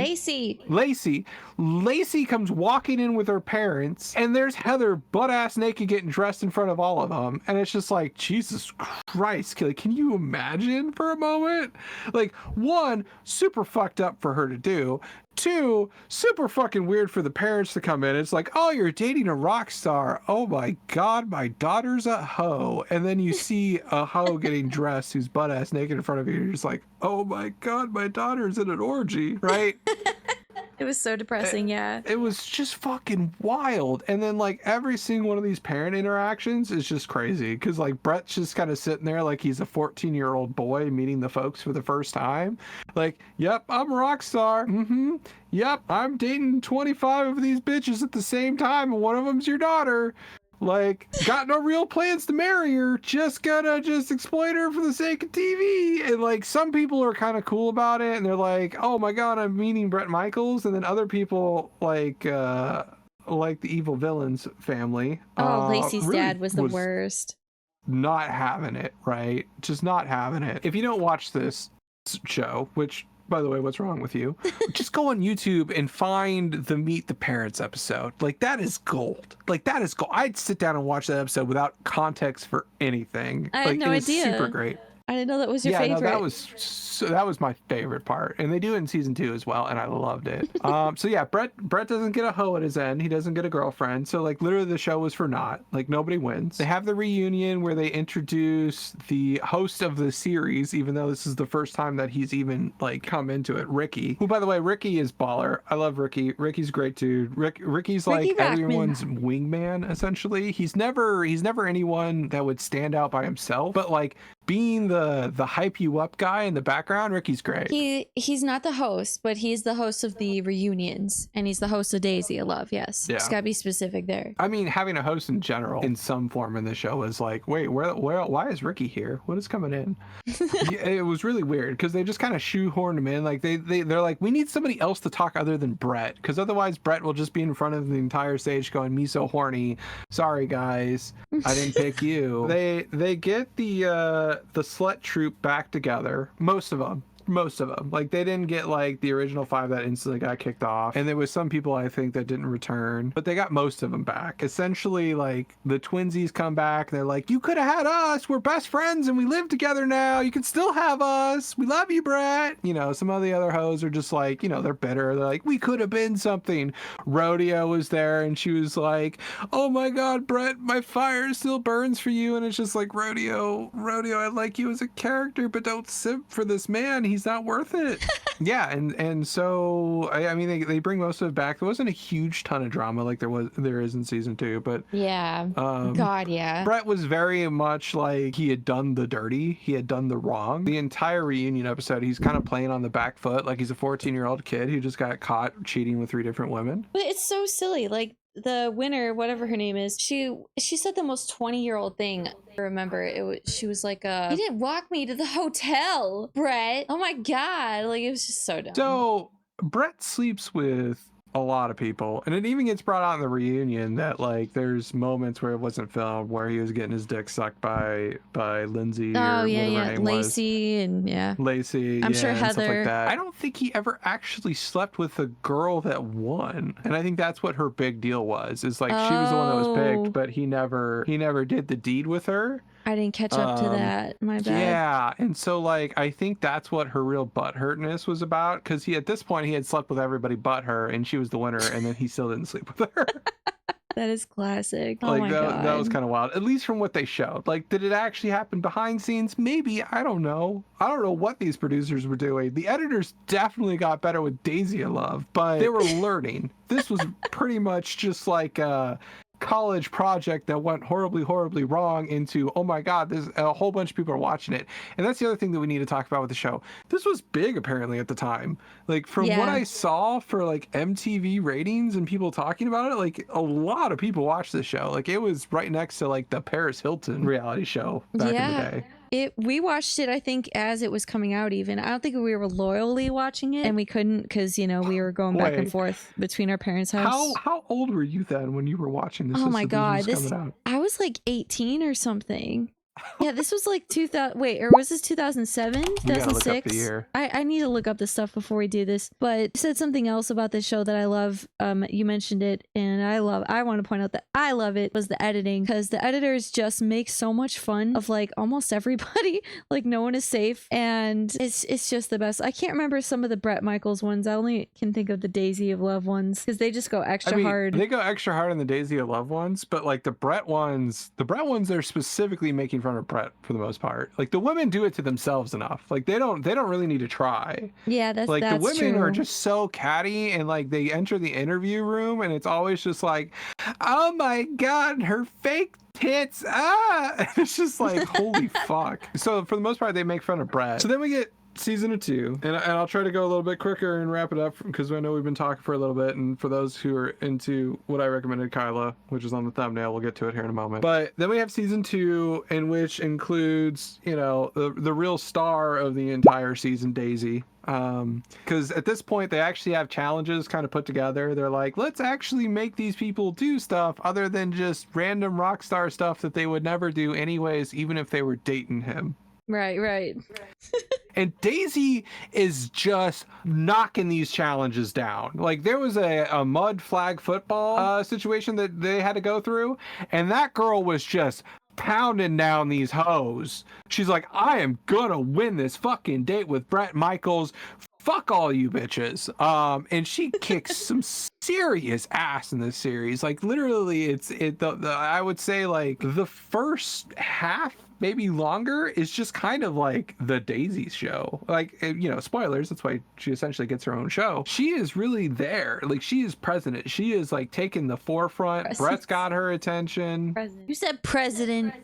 Lacey comes walking in with her parents, and there's Heather butt-ass naked getting dressed in front of all of them. And it's just like, Jesus Christ, can you imagine for a moment? Like, one, super fucked up for her to do. Two, super fucking weird for the parents to come in. It's like, oh, you're dating a rock star. Oh my God, my daughter's a hoe. And then you see a hoe getting dressed who's butt ass naked in front of you. You're just like, oh my God, my daughter's in an orgy, right? It was so depressing, yeah. It was just fucking wild. And then like every single one of these parent interactions is just crazy. Cause like Brett's just kind of sitting there like he's a 14-year-old boy meeting the folks for the first time. Like, yep, I'm a rock star. Mm-hmm. Yep, I'm dating 25 of these bitches at the same time, and one of them's your daughter. Like, got no real plans to marry her, just gonna exploit her for the sake of TV. And like, some people are kind of cool about it, and they're like, oh my God, I'm meeting Bret Michaels. And then other people like the evil villains family. Lacey's really dad was the worst. Not having it, right? Just not having it. If you don't watch this show, which, by the way, what's wrong with you? Just go on YouTube and find the Meet the Parents episode. Like, that is gold. I'd sit down and watch that episode without context for anything. I had no idea. Super great. I didn't know that was your favorite. No, that was my favorite part, and they do it in season 2 as well, and I loved it. So yeah, Brett doesn't get a hoe at his end. He doesn't get a girlfriend. So like, literally, the show was for naught. Like, nobody wins. They have the reunion where they introduce the host of the series, even though this is the first time that he's even like come into it, Ricky. Who, by the way, Ricky is baller. I love Ricky. Ricky's a great dude. Ricky's like everyone's wingman essentially. He's never anyone that would stand out by himself, but like, being the hype you up guy in the background, Ricky's great. He's not the host, but he's the host of the reunions, and he's the host of Daisy of Love. Yes, yeah. Just gotta be specific there. I mean, having a host in general in some form in the show is like, wait, why is Ricky here? What is coming in? It was really weird because they just kind of shoehorned him in. Like they're like, we need somebody else to talk other than Brett, because otherwise Brett will just be in front of the entire stage going, me so horny. Sorry guys, I didn't pick you. They get the slut troupe back together, most of them, most of them. Like they didn't get like the original 5 that instantly got kicked off, and there was some people I think that didn't return, but they got most of them back. Essentially, like the twinsies come back. They're like, you could have had us. We're best friends and we live together now. You can still have us. We love you, Brett. You know, some of the other hoes are just like, you know, they're bitter. They're like, we could have been something. Rodeo was there and she was like, oh my God, Brett, my fire still burns for you. And it's just like, Rodeo, I like you as a character, but don't simp for this man. He's not worth it. Yeah, and so I mean they bring most of it back. There wasn't a huge ton of drama like there is in season 2, but Yeah. God, yeah. Brett was very much like he had done the dirty, he had done the wrong. The entire reunion episode, he's kind of playing on the back foot, like he's a 14-year-old kid who just got caught cheating with 3 different women. But it's so silly. Like the winner, whatever her name is, she said the most 20-year-old thing. I remember she was like, "You didn't walk me to the hotel, Brett. Oh my God!" Like it was just so dumb. So Brett sleeps with a lot of people, and it even gets brought out in the reunion that like there's moments where it wasn't filmed where he was getting his dick sucked by Lindsay or whatever her name Lacey was. Lacey, I'm sure and Heather. stuff like that. I don't think he ever actually slept with the girl that won, and I think that's what her big deal was. Is like she was the one that was picked, but he never did the deed with her. I didn't catch up to that. My bad. Yeah, and so like I think that's what her real butthurtness was about, because at this point he had slept with everybody but her, and she was the winner, and then he still didn't sleep with her. That is classic. Like, oh my God. That was kind of wild, at least from what they showed. Like, did it actually happen behind scenes? Maybe. I don't know. I don't know what these producers were doing. The editors definitely got better with Daisy in Love, but they were learning. This was pretty much just like college project that went horribly wrong into, oh my God, there's a whole bunch of people are watching it. And that's the other thing that we need to talk about with the show. This was big apparently at the time. Like from what I saw for like MTV ratings and people talking about it, like a lot of people watched this show. Like it was right next to like the Paris Hilton reality show back in the day. We watched it, I think, as it was coming out even. I don't think we were loyally watching it, and we couldn't because, you know, we were going back and forth between our parents' house. How old were you then when you were watching this? Oh my God. I was like 18 or something. Yeah, this was like 2000. Wait, or was this 2007? 2006? I need to look up this stuff before we do this. But you said something else about this show that I love. You mentioned it, and I want to point out that I love it was the editing, because the editors just make so much fun of like almost everybody. Like no one is safe, and it's just the best. I can't remember some of the Bret Michaels ones. I only can think of the Daisy of Love ones because they just go extra hard. They go extra hard on the Daisy of Love ones, but like the Bret ones, they're specifically making fun of Bret for the most part. Like the women do it to themselves enough. Like they don't really need to try. Yeah, that's the women true. Are just so catty, and like they enter the interview room and it's always just like, oh my God, her fake tits. It's just like holy fuck. So for the most part they make fun of Bret. So then we get season 2, and I'll try to go a little bit quicker and wrap it up because I know we've been talking for a little bit, and for those who are into what I recommended Kyla, which is on the thumbnail, we'll get to it here in a moment. But then we have season 2, in which includes, you know, the real star of the entire season, Daisy. Because at this point they actually have challenges kind of put together. They're like, let's actually make these people do stuff other than just random rock star stuff that they would never do anyways, even if they were dating him. Right. And Daisy is just knocking these challenges down. Like there was a mud flag football situation that they had to go through, and that girl was just pounding down these hoes. She's like, I am gonna win this fucking date with Bret Michaels. Fuck all you bitches. And she kicks some serious ass in this series. Like literally, I would say like the first half, maybe longer, is just kind of like the Daisy show. Like, you know, spoilers, that's why she essentially gets her own show. She is really there. Like she is president. She is like taking the forefront. Brett's got her attention. You said president.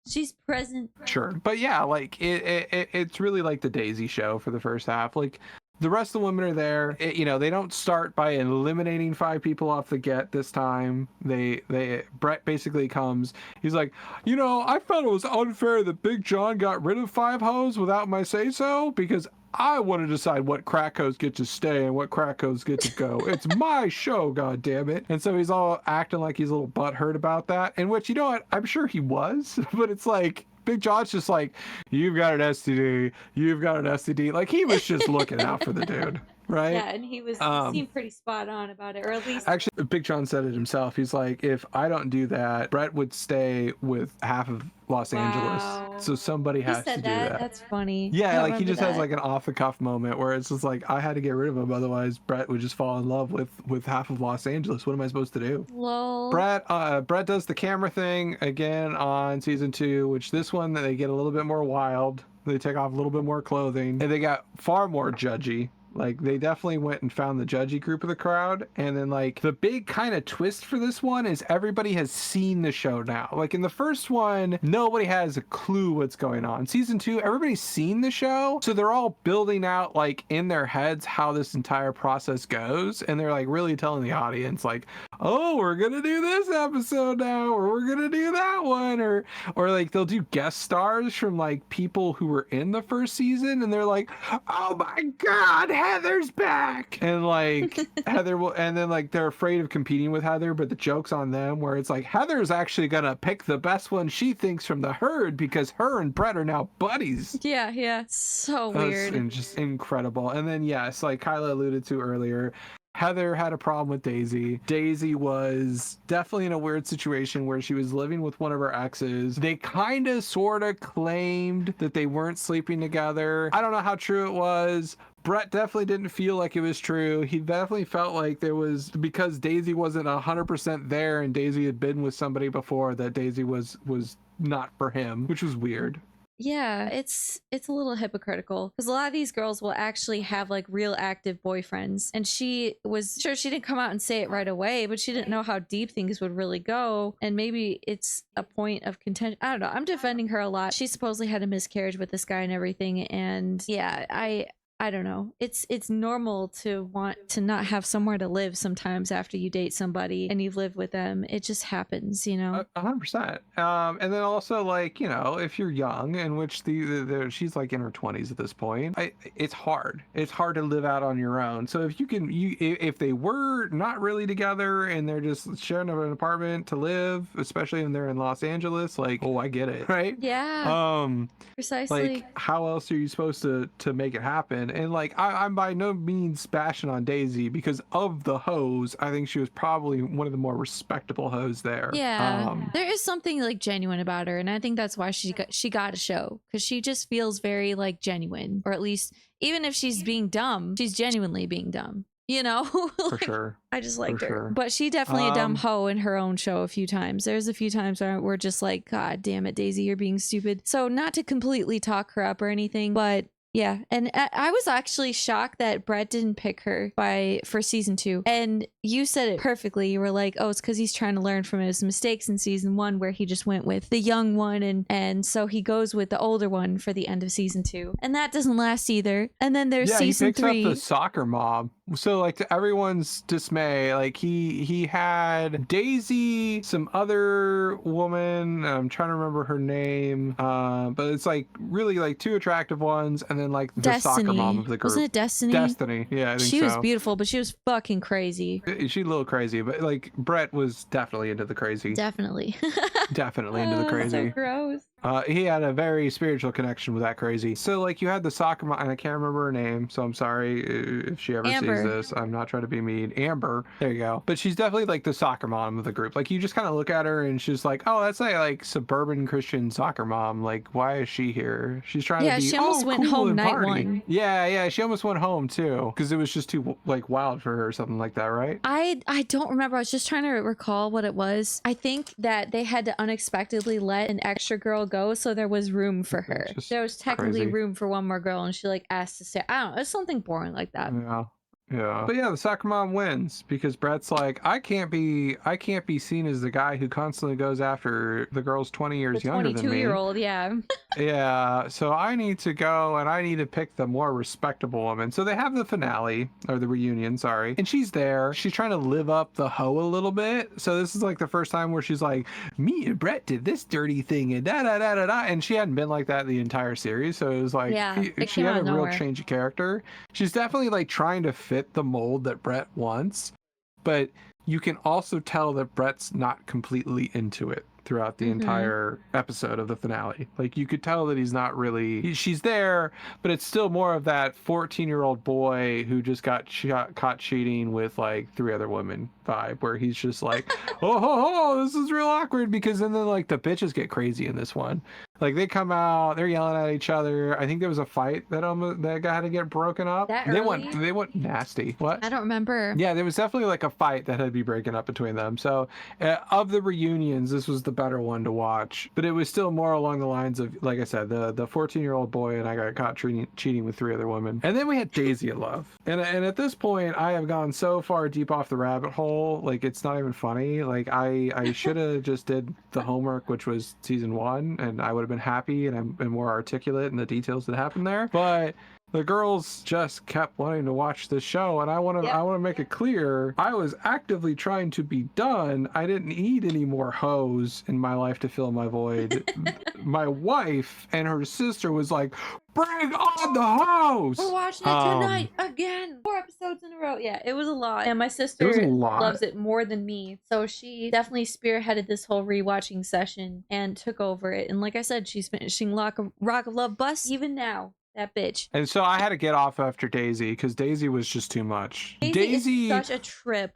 She's present. Sure. But yeah, like it's really like the Daisy show for the first half. Like the rest of the women are there. You know, they don't start by eliminating 5 people off the get this time. Bret basically comes. He's like, you know, I felt it was unfair that Big John got rid of 5 hoes without my say so, because I want to decide what crack hoes get to stay and what crack hoes get to go. It's my show, god damn it. And so he's all acting like he's a little butthurt about that, in which, you know what, I'm sure he was, but it's like, Big John's just like, you've got an STD, you've got an STD. Like he was just looking out for the dude, right? Yeah, and he seemed pretty spot on about it, or at least Actually, Big John said it himself. He's like, if I don't do that, Brett would stay with half of Los Angeles. So somebody he has to said do that. that. That's funny. I Yeah, don't like he remember just has that. like an off the cuff moment where it's just like, I had to get rid of him, otherwise Brett would just fall in love with half of Los Angeles. What am I supposed to do? Lol. Brett does the camera thing again on season 2, which this one they get a little bit more wild. They take off a little bit more clothing, and they got far more judgy. Like they definitely went and found the judgy group of the crowd. And then like the big kind of twist for this one is everybody has seen the show now. Like in the first one, nobody has a clue what's going on. Season 2, everybody's seen the show. So they're all building out like in their heads how this entire process goes. And they're like really telling the audience like, oh, we're gonna do this episode now, or we're gonna do that one, or like they'll do guest stars from like people who were in the first season, and they're like, oh my god, Heather's back, and like Heather will, and then like they're afraid of competing with Heather, but the joke's on them, where it's like Heather's actually gonna pick the best one she thinks from the herd because her and Brett are now buddies. Yeah, so weird. And just incredible. And then yes, like Kyla alluded to earlier, Heather had a problem with Daisy. Daisy was definitely in a weird situation where she was living with one of her exes. They kind of sort of claimed that they weren't sleeping together. I don't know how true it was. Brett definitely didn't feel like it was true. He definitely felt like there was, because Daisy wasn't 100% there and Daisy had been with somebody before, that Daisy was not for him, which was weird. Yeah, it's a little hypocritical because a lot of these girls will actually have like real active boyfriends, and she was sure she didn't come out and say it right away, but she didn't know how deep things would really go, and maybe it's a point of contention. I don't know. I'm defending her a lot. She supposedly had a miscarriage with this guy and everything, and yeah, I don't know. It's normal to want to not have somewhere to live sometimes after you date somebody and you've lived with them. It just happens, you know. 100%. And then also like, you know, if you're young, in which she's like in her 20s at this point, it's hard. It's hard to live out on your own. So if if they were not really together and they're just sharing an apartment to live, especially when they're in Los Angeles, like, oh, I get it, right? Yeah. Precisely. Like, how else are you supposed to make it happen? And like, I'm by no means bashing on Daisy, because of the hoes, I think she was probably one of the more respectable hoes there. Yeah, there is something like genuine about her, and I think that's why she got a show, because she just feels very like genuine, or at least even if she's being dumb, she's genuinely being dumb. You know, For sure. I just liked her, sure. but she definitely a dumb hoe in her own show a few times. There's a few times where we're just like, God damn it, Daisy, you're being stupid. So not to completely talk her up or anything, but yeah, and I was actually shocked that Brett didn't pick her for season 2. And you said it perfectly. You were like, oh, it's because he's trying to learn from his mistakes in season 1, where he just went with the young one, and so he goes with the older one for the end of season 2, and that doesn't last either. And then there's season 3. He picks up the soccer mom. So like, to everyone's dismay, like he had Daisy, some other woman, I'm trying to remember her name, but it's like really like 2 attractive ones, and then like the Destiny. soccer mom of the group. Wasn't it Destiny? Destiny, yeah, I think she so. was beautiful, but she was fucking crazy. She's a little crazy, but like Brett was definitely into the crazy. Definitely. Definitely into the crazy. So gross. He had a very spiritual connection with that crazy. So like, you had the soccer mom, and I can't remember her name, so I'm sorry if she ever Amber. sees this. I'm not trying to be mean. Amber, there you go. But she's definitely like the soccer mom of the group. Like, you just kind of look at her and she's like, oh, that's like suburban Christian soccer mom. Like, why is she here? She's trying to be, she almost went cool home and night party. 1. Yeah, she almost went home too, because it was just too like wild for her or something like that, right? I don't remember. I was just trying to recall what it was. I think that they had to unexpectedly let an extra girl go, so there was room for her. There was technically crazy. room for one more girl, and she like asked to stay. I don't know. It's something boring like that. Yeah. But yeah, the soccer mom wins because Brett's like, I can't be seen as the guy who constantly goes after the girls 20 years younger than me. 22-year-old, yeah. Yeah, so I need to go and I need to pick the more respectable woman. So they have the finale, or the reunion, sorry. And she's there. She's trying to live up the hoe a little bit. So this is like the first time where she's like, me and Brett did this dirty thing and da da da da da. And she hadn't been like that the entire series. So it was like, she had a real change of character. She's definitely like trying to fit the mold that Brett wants, but you can also tell that Brett's not completely into it. throughout the entire episode of the finale. Like, you could tell that he's not really, she's there, but it's still more of that 14-year-old boy who just got caught cheating with like 3 other women vibe, where he's just like, oh, this is real awkward. Because then like the bitches get crazy in this one. Like, they come out, they're yelling at each other. I think there was a fight that got to get broken up. That they early? went nasty. What? I don't remember. Yeah, there was definitely like a fight that had to be breaking up between them. So of the reunions, this was the better one to watch. But it was still more along the lines of, like I said, the 14-year-old boy and I got caught cheating with 3 other women. And then we had Daisy of Love. And at this point, I have gone so far deep off the rabbit hole, like it's not even funny. Like, I should have just did the homework, which was season 1, and I would have been happy and I'm more articulate in the details that happened there. But the girls just kept wanting to watch this show, and I want to make it clear, I was actively trying to be done. I didn't need any more hoes in my life to fill my void. My wife and her sister was like, bring on the hoes! We're watching it tonight again. 4 episodes in a row. Yeah, it was a lot. And my sister loves it more than me. So she definitely spearheaded this whole rewatching session and took over it. And like I said, she's finishing Rock of Love Bus even now. That bitch. And so I had to get off after Daisy because Daisy was just too much. Daisy is such a trip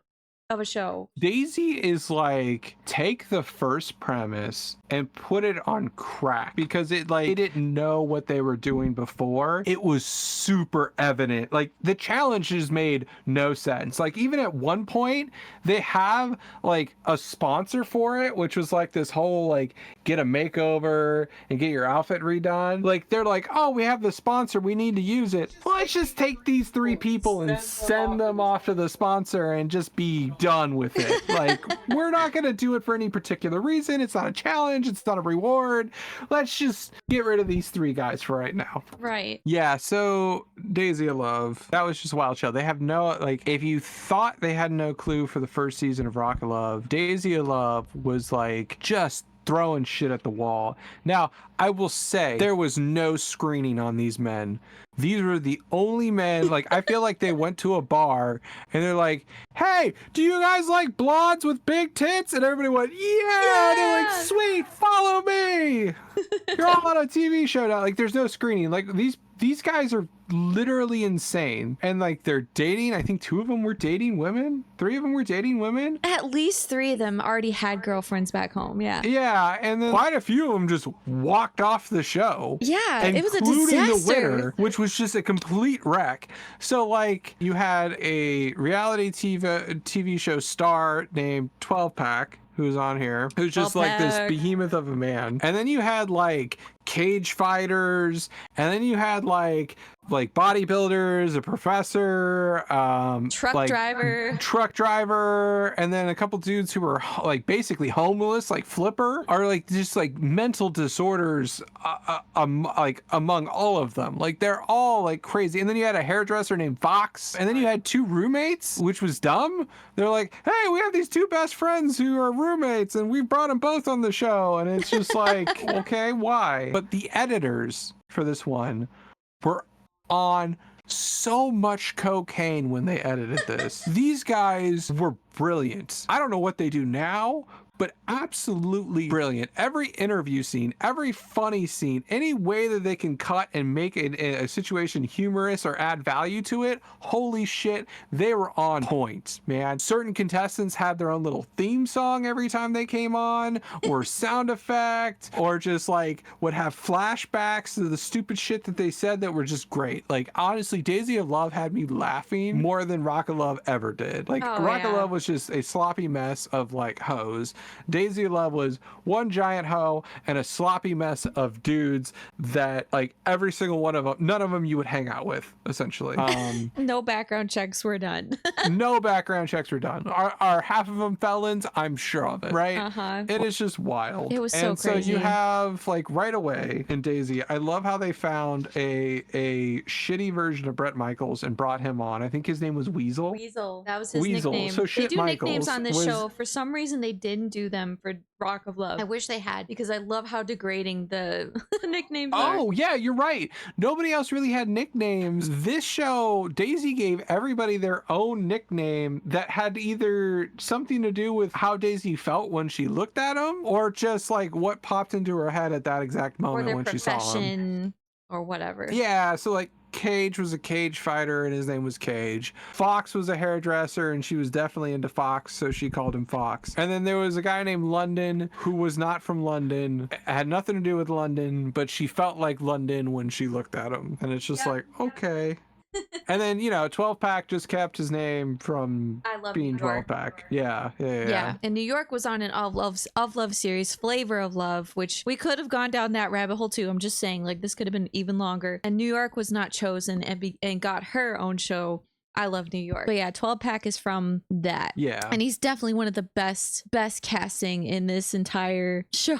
of a show. Daisy is like, take the first premise and put it on crack, because it like, they didn't know what they were doing before. It was super evident. Like, the challenges made no sense. Like, even at one point they have like a sponsor for it, which was like this whole like, get a makeover and get your outfit redone. Like, they're like, oh, we have the sponsor, we need to use it. Let's just take these 3 people and send them off to the sponsor and just be done with it. Like, we're not gonna do it for any particular reason. It's not a challenge, it's not a reward. Let's just get rid of these 3 guys for right now. Right. Yeah, so Daisy of Love, that was just a wild show. They have no, like, if you thought they had no clue for the first season of Rock of Love, Daisy of Love was like just throwing shit at the wall. Now, I will say there was no screening on these men. These were the only men, like, I feel like they went to a bar and they're like, hey, do you guys like blondes with big tits? And everybody went, yeah! They're like, sweet, follow me! You're all on a TV show now. Like, there's no screening. Like, these guys are literally insane. And like, they're dating. I think 2 of them were dating women. 3 of them were dating women. At least 3 of them already had girlfriends back home. Yeah. Yeah. And then quite a few of them just walked off the show. Yeah. It was a disaster. Including the winner, which was just a complete wreck. So like, you had a reality TV show star named 12 Pack, who's on here, who's just like this behemoth of a man. And then you had like cage fighters, and then you had like bodybuilders, a professor, truck driver, and then a couple dudes who were like basically homeless, like Flipper, are like just like mental disorders, like among all of them. Like, they're all like crazy. And then you had a hairdresser named Fox, and then you had 2 roommates, which was dumb. They're like, hey, we have these 2 best friends who are roommates, and we brought them both on the show. And it's just like, okay, why? But the editors for this one were on so much cocaine when they edited this. These guys were brilliant. I don't know what they do now, but absolutely brilliant. Every interview scene, every funny scene, any way that they can cut and make a situation humorous or add value to it, holy shit, they were on point, man. Certain contestants had their own little theme song every time they came on, or sound effect, or just like would have flashbacks to the stupid shit that they said that were just great. Like, honestly, Daisy of Love had me laughing more than Rock of Love ever did. Like, Rock of Love was just a sloppy mess of like hoes. Daisy of Love was one giant hoe and a sloppy mess of dudes that like every single one of them, none of them you would hang out with, essentially. No background checks were done. No background checks were done. Are half of them felons? I'm sure of it, right? It is just wild. It was so crazy. So you have like right away in Daisy, I love how they found a shitty version of Bret Michaels and brought him on. I think his name was Weasel. That was his nickname. So shit, they do Michaels nicknames on this show. For some reason, they didn't do them for Rock of Love. I wish they had, because I love how degrading the nicknames are. Oh, yeah, you're right. Nobody else really had nicknames. This show, Daisy gave everybody their own nickname that had either something to do with how Daisy felt when she looked at him, or just like what popped into her head at that exact Or moment their when she saw him. profession or whatever. Yeah, so like Cage was a cage fighter and his name was Cage. Fox was a hairdresser and she was definitely into Fox, so she called him Fox. And then there was a guy named London who was not from London, had nothing to do with London, but she felt like London when she looked at him. And it's just like, okay. And then, you know, 12 Pack just kept his name from I love being New 12 York. Pack. Yeah. And New York was on an of love series, Flavor of Love, which we could have gone down that rabbit hole too. I'm just saying, like, this could have been even longer. And New York was not chosen and got her own show, I Love New York. But yeah, 12 Pack is from that. Yeah. And he's definitely one of the best casting in this entire show.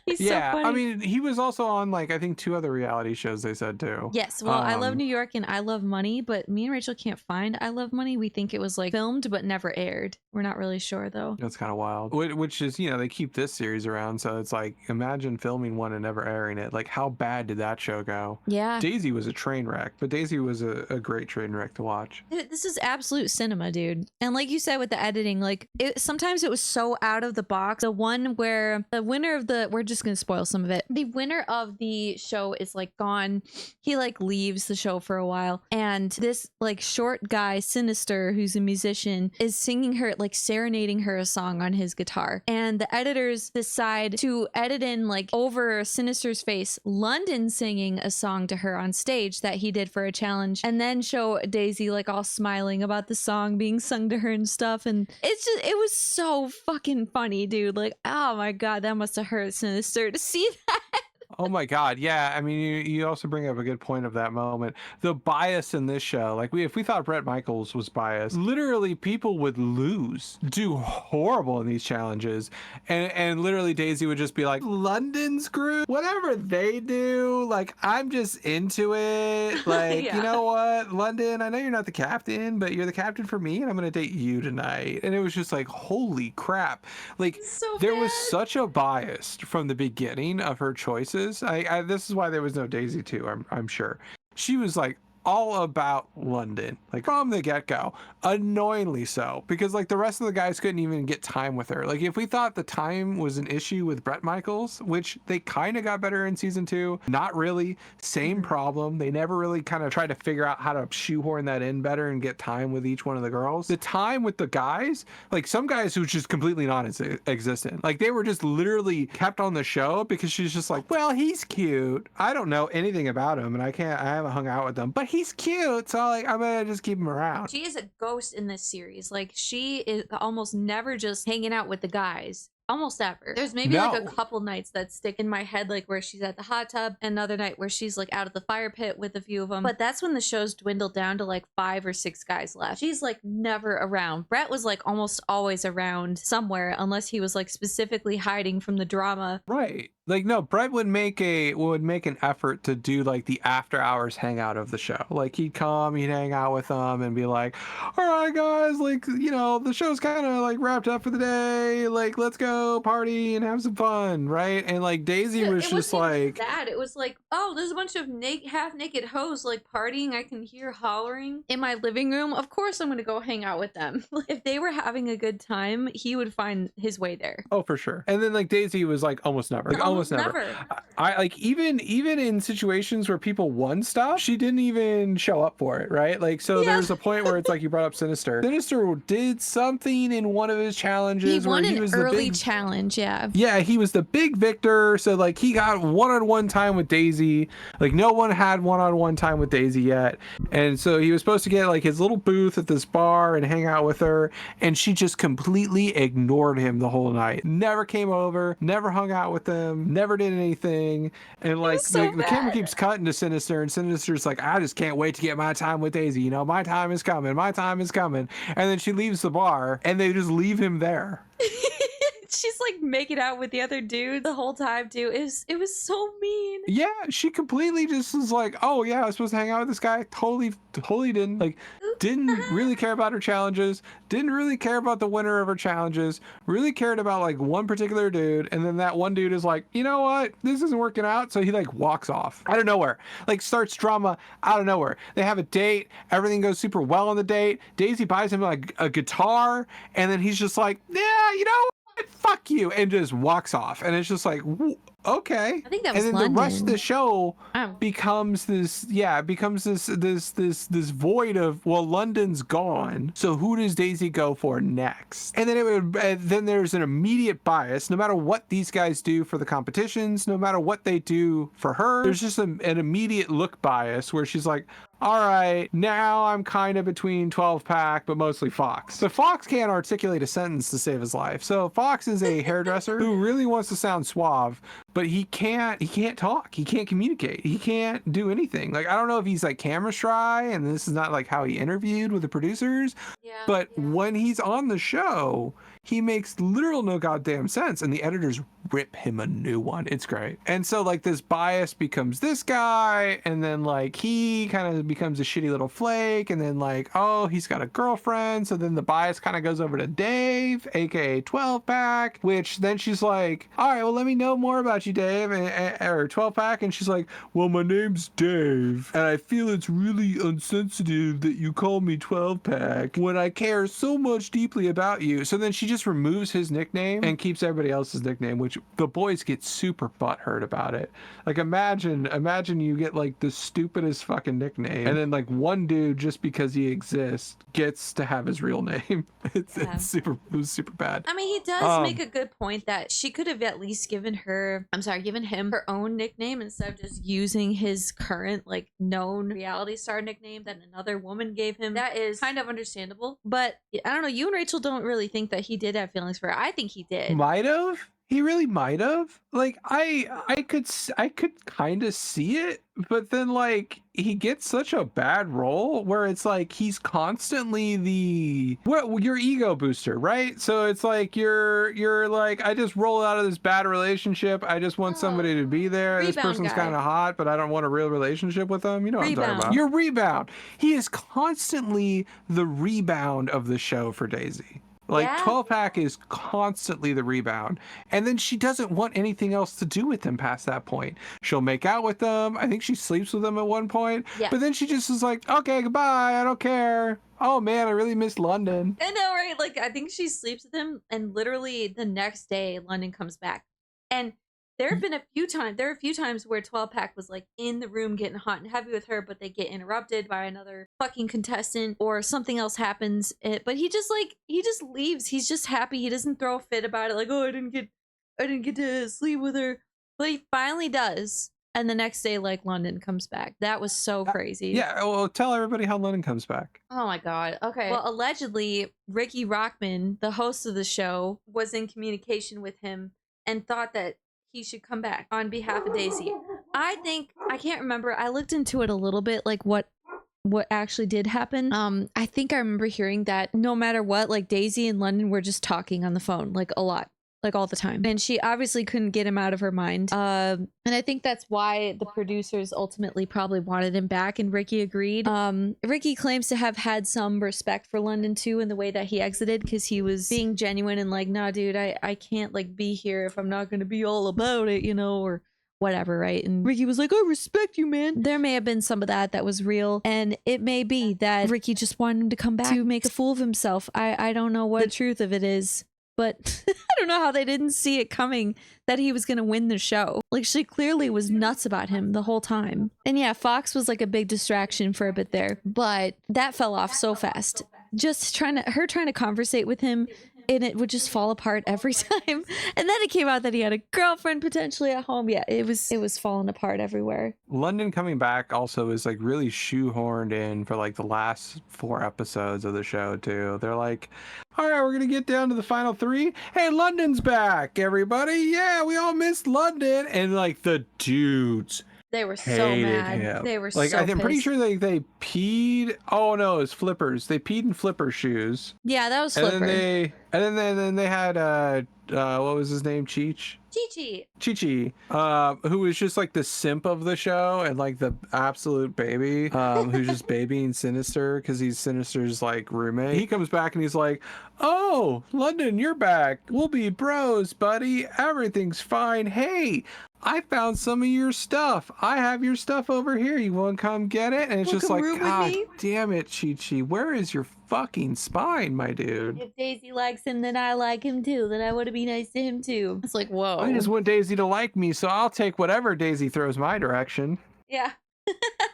He's so funny. I mean, he was also on like I think 2 other reality shows they said too. Yes, well, I Love New York and I Love Money, but me and Rachel can't find I Love Money. We think it was like filmed but never aired. We're not really sure though. That's kind of wild. Which is, you know, they keep this series around, so it's like imagine filming one and never airing it. Like how bad did that show go? Yeah. Daisy was a train wreck, but Daisy was a great train wreck to watch. Dude, this is absolute cinema, dude. And like you said with the editing, like sometimes it was so out of the box. The one where the winner of we're just gonna spoil some of it. The winner of the show is like gone. He like leaves the show for a while, and this like short guy, Sinister, who's a musician, is singing her, like serenading her a song on his guitar. And the editors decide to edit in like over Sinister's face, London singing a song to her on stage that he did for a challenge, and then show Daisy like all smiling about the song being sung to her and stuff. And it was so fucking funny, dude. Like, oh my god, that must have hurt Sinister to see that. Oh my god, yeah. I mean, you also bring up a good point of that moment. The bias in this show, like if we thought Bret Michaels was biased, literally people would do horrible in these challenges, and literally Daisy would just be like, London's group, whatever they do, like I'm just into it. Like, Yeah. You know what, London, I know you're not the captain, but you're the captain for me, and I'm gonna date you tonight. And it was just like, holy crap, like So there bad. was such a bias from the beginning of her choices. This is why there was no Daisy 2, I'm sure. She was like all about London, like from the get-go, annoyingly so, because like the rest of the guys couldn't even get time with her. Like if we thought the time was an issue with Bret Michaels, which they kind of got better in season 2, not really, same problem. They never really kind of tried to figure out how to shoehorn that in better and get time with each one of the girls. The time with the guys, like some guys who was just completely non-existent, like they were just literally kept on the show because she's just like, well, he's cute, I don't know anything about him and I haven't hung out with them, but he's cute, so like I'm gonna just keep him around. She is a ghost in this series. Like she is almost never just hanging out with the guys. Almost ever. There's maybe like a couple nights that stick in my head, like where she's at the hot tub, and another night where she's like out at the fire pit with a few of them. But that's when the show's dwindled down to like 5 or 6 guys left. She's like never around. Bret was like almost always around somewhere, unless he was like specifically hiding from the drama. Right. Like no, Bret would make an effort to do like the after hours hangout of the show. Like he'd come, he'd hang out with them and be like, all right guys, like, you know, the show's kind of like wrapped up for the day, like let's go party and have some fun, right? And like Daisy was just like that. It was like, oh, there's a bunch of half naked hoes like partying. I can hear hollering in my living room. Of course I'm gonna go hang out with them. If they were having a good time, he would find his way there. Oh, for sure. And then like Daisy was like almost never, like almost never. I like even in situations where people won stuff, she didn't even show up for it, right? Like so there's a point where it's like you brought up Sinister did something in one of his challenges. He won where an was early the big challenge. Yeah, he was the big victor, so like he got one-on-one time with Daisy. Like no one had one-on-one time with Daisy yet, and so he was supposed to get like his little booth at this bar and hang out with her, and she just completely ignored him the whole night. Never came over, never hung out with him, never did anything. And like the camera keeps cutting to Sinister, and Sinister's like, I just can't wait to get my time with Daisy, you know, my time is coming, and then she leaves the bar and they just leave him there. She's like making out with the other dude the whole time too. It was so mean. Yeah, she completely just was like, oh yeah, I was supposed to hang out with this guy. Totally didn't. Like didn't really care about her challenges, didn't really care about the winner of her challenges, really cared about like one particular dude, and then that one dude is like, you know what, this isn't working out, so he like walks off out of nowhere, like starts drama out of nowhere. They have a date, everything goes super well on the date. Daisy buys him like a guitar, and then he's just like, yeah, you know what? Fuck you, and just walks off. And it's just like, okay. I think that was and then London. the rest of the show Oh. becomes this void of, well, London's gone, so who does Daisy go for next? And then there's an immediate bias. No matter what these guys do for the competitions, no matter what they do for her, there's just an immediate look bias where she's like, all right, now I'm kind of between 12 pack, but mostly Fox. But Fox can't articulate a sentence to save his life. So Fox is a hairdresser who really wants to sound suave, but he can't talk. He can't communicate. He can't do anything. Like, I don't know if he's like camera shy and this is not like how he interviewed with the producers, but when he's on the show, he makes literal no goddamn sense, and the editors rip him a new one. It's great. And so like this bias becomes this guy, and then like he kind of becomes a shitty little flake, and then like, oh, he's got a girlfriend, so then the bias kind of goes over to Dave, aka 12 pack, which then she's like, all right, well, let me know more about you, Dave, or 12 pack, and she's like, well, my name's Dave, and I feel it's really insensitive that you call me 12 pack when I care so much deeply about you. So then she just removes his nickname and keeps everybody else's nickname, which the boys get super butthurt about it. Like, imagine you get like the stupidest fucking nickname, and then like one dude, just because he exists, gets to have his real name. It was super bad. I mean, he does make a good point that she could have at least given him her own nickname instead of just using his current like known reality star nickname that another woman gave him. That is kind of understandable, but I don't know, you and Rachel don't really think that he did have feelings for her. I think he did. Might have. He really might have. Like, I could kind of see it, but then like he gets such a bad role where it's like he's constantly your ego booster, right? So it's like you're like, I just roll out of this bad relationship. I just want somebody to be there. This person's kind of hot, but I don't want a real relationship with them. You know what I'm talking about? Your rebound. He is constantly the rebound of the show for Daisy. Like, 12 pack is constantly the rebound. And then she doesn't want anything else to do with him past that point. She'll make out with them. I think she sleeps with them at one point. Yeah. But then she just is like, okay, goodbye. I don't care. Oh man, I really miss London. I know, right? Like, I think she sleeps with him, and literally the next day, London comes back. And there are a few times where 12 pack was like in the room getting hot and heavy with her, but they get interrupted by another fucking contestant or something else happens. But he just leaves. He's just happy. He doesn't throw a fit about it. Like, oh, I didn't get to sleep with her. But he finally does. And the next day, like, London comes back. That was so crazy. Yeah, well, tell everybody how London comes back. Oh my God. Okay. Well, allegedly, Ricky Rockman, the host of the show, was in communication with him and thought that he should come back on behalf of Daisy. I can't remember. I looked into it a little bit, like what actually did happen. I think I remember hearing that no matter what, like Daisy and London were just talking on the phone, like a lot, like all the time. And she obviously couldn't get him out of her mind. And I think that's why the producers ultimately probably wanted him back, and Ricky agreed. Ricky claims to have had some respect for London too in the way that he exited, because he was being genuine and like, nah, dude, I can't like be here if I'm not gonna be all about it, you know, or whatever, right? And Ricky was like, I respect you, man. There may have been some of that was real, and it may be that Ricky just wanted him to come back to make a fool of himself. I don't know what the truth of it is. But I don't know how they didn't see it coming that he was going to win the show. Like, she clearly was nuts about him the whole time. And yeah, Fox was like a big distraction for a bit there, but that fell off so fast. Just trying to conversate with him, and it would just fall apart every time. And then it came out that he had a girlfriend potentially at home. Yeah, it was falling apart everywhere. London coming back also is like really shoehorned in for like the last 4 episodes of the show too. They're like, all right, we're gonna get down to the final 3. Hey, London's back, everybody. Yeah, we all missed London. And like the dudes, they were so mad. Him. They were like, so I'm pretty pissed. sure they peed. Oh no, it's Flippers. They peed in Flipper shoes. Yeah, that was Flipper. And then And then they had what was his name? Chi-Chi, who was just like the simp of the show and like the absolute baby, who's just babying Sinister because he's Sinister's like roommate. He comes back and he's like, "Oh, London, you're back. We'll be bros, buddy. Everything's fine. Hey, I found some of your stuff. I have your stuff over here. You want to come get it?" And it's just like, God damn it, Chi-Chi. Where is your fucking spine, my dude? If Daisy likes him, then I like him too. Then I want to be nice to him too. It's like, whoa. I just want Daisy to like me, so I'll take whatever Daisy throws my direction. Yeah.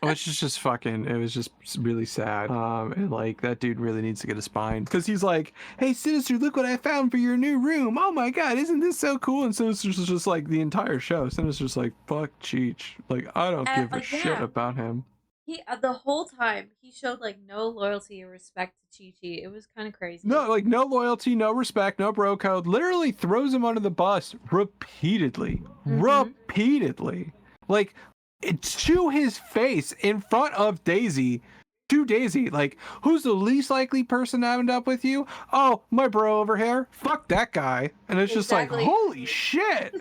Which is just fucking, it was just really sad. And like, that dude really needs to get a spine. Because he's like, "Hey, Sinister, look what I found for your new room. Oh my god, isn't this so cool?" And Sinister's just like, the entire show, Sinister's like, "Fuck Cheech. Like, I don't give a shit about him." He the whole time he showed like no loyalty or respect to Chi-Chi. It was kind of crazy. No, like no loyalty, no respect, no bro code. Literally throws him under the bus repeatedly. Repeatedly. Like, it's to his face in front of Daisy. To Daisy, like, "Who's the least likely person to end up with you? Oh, my bro over here. Fuck that guy." And it's just like, holy shit.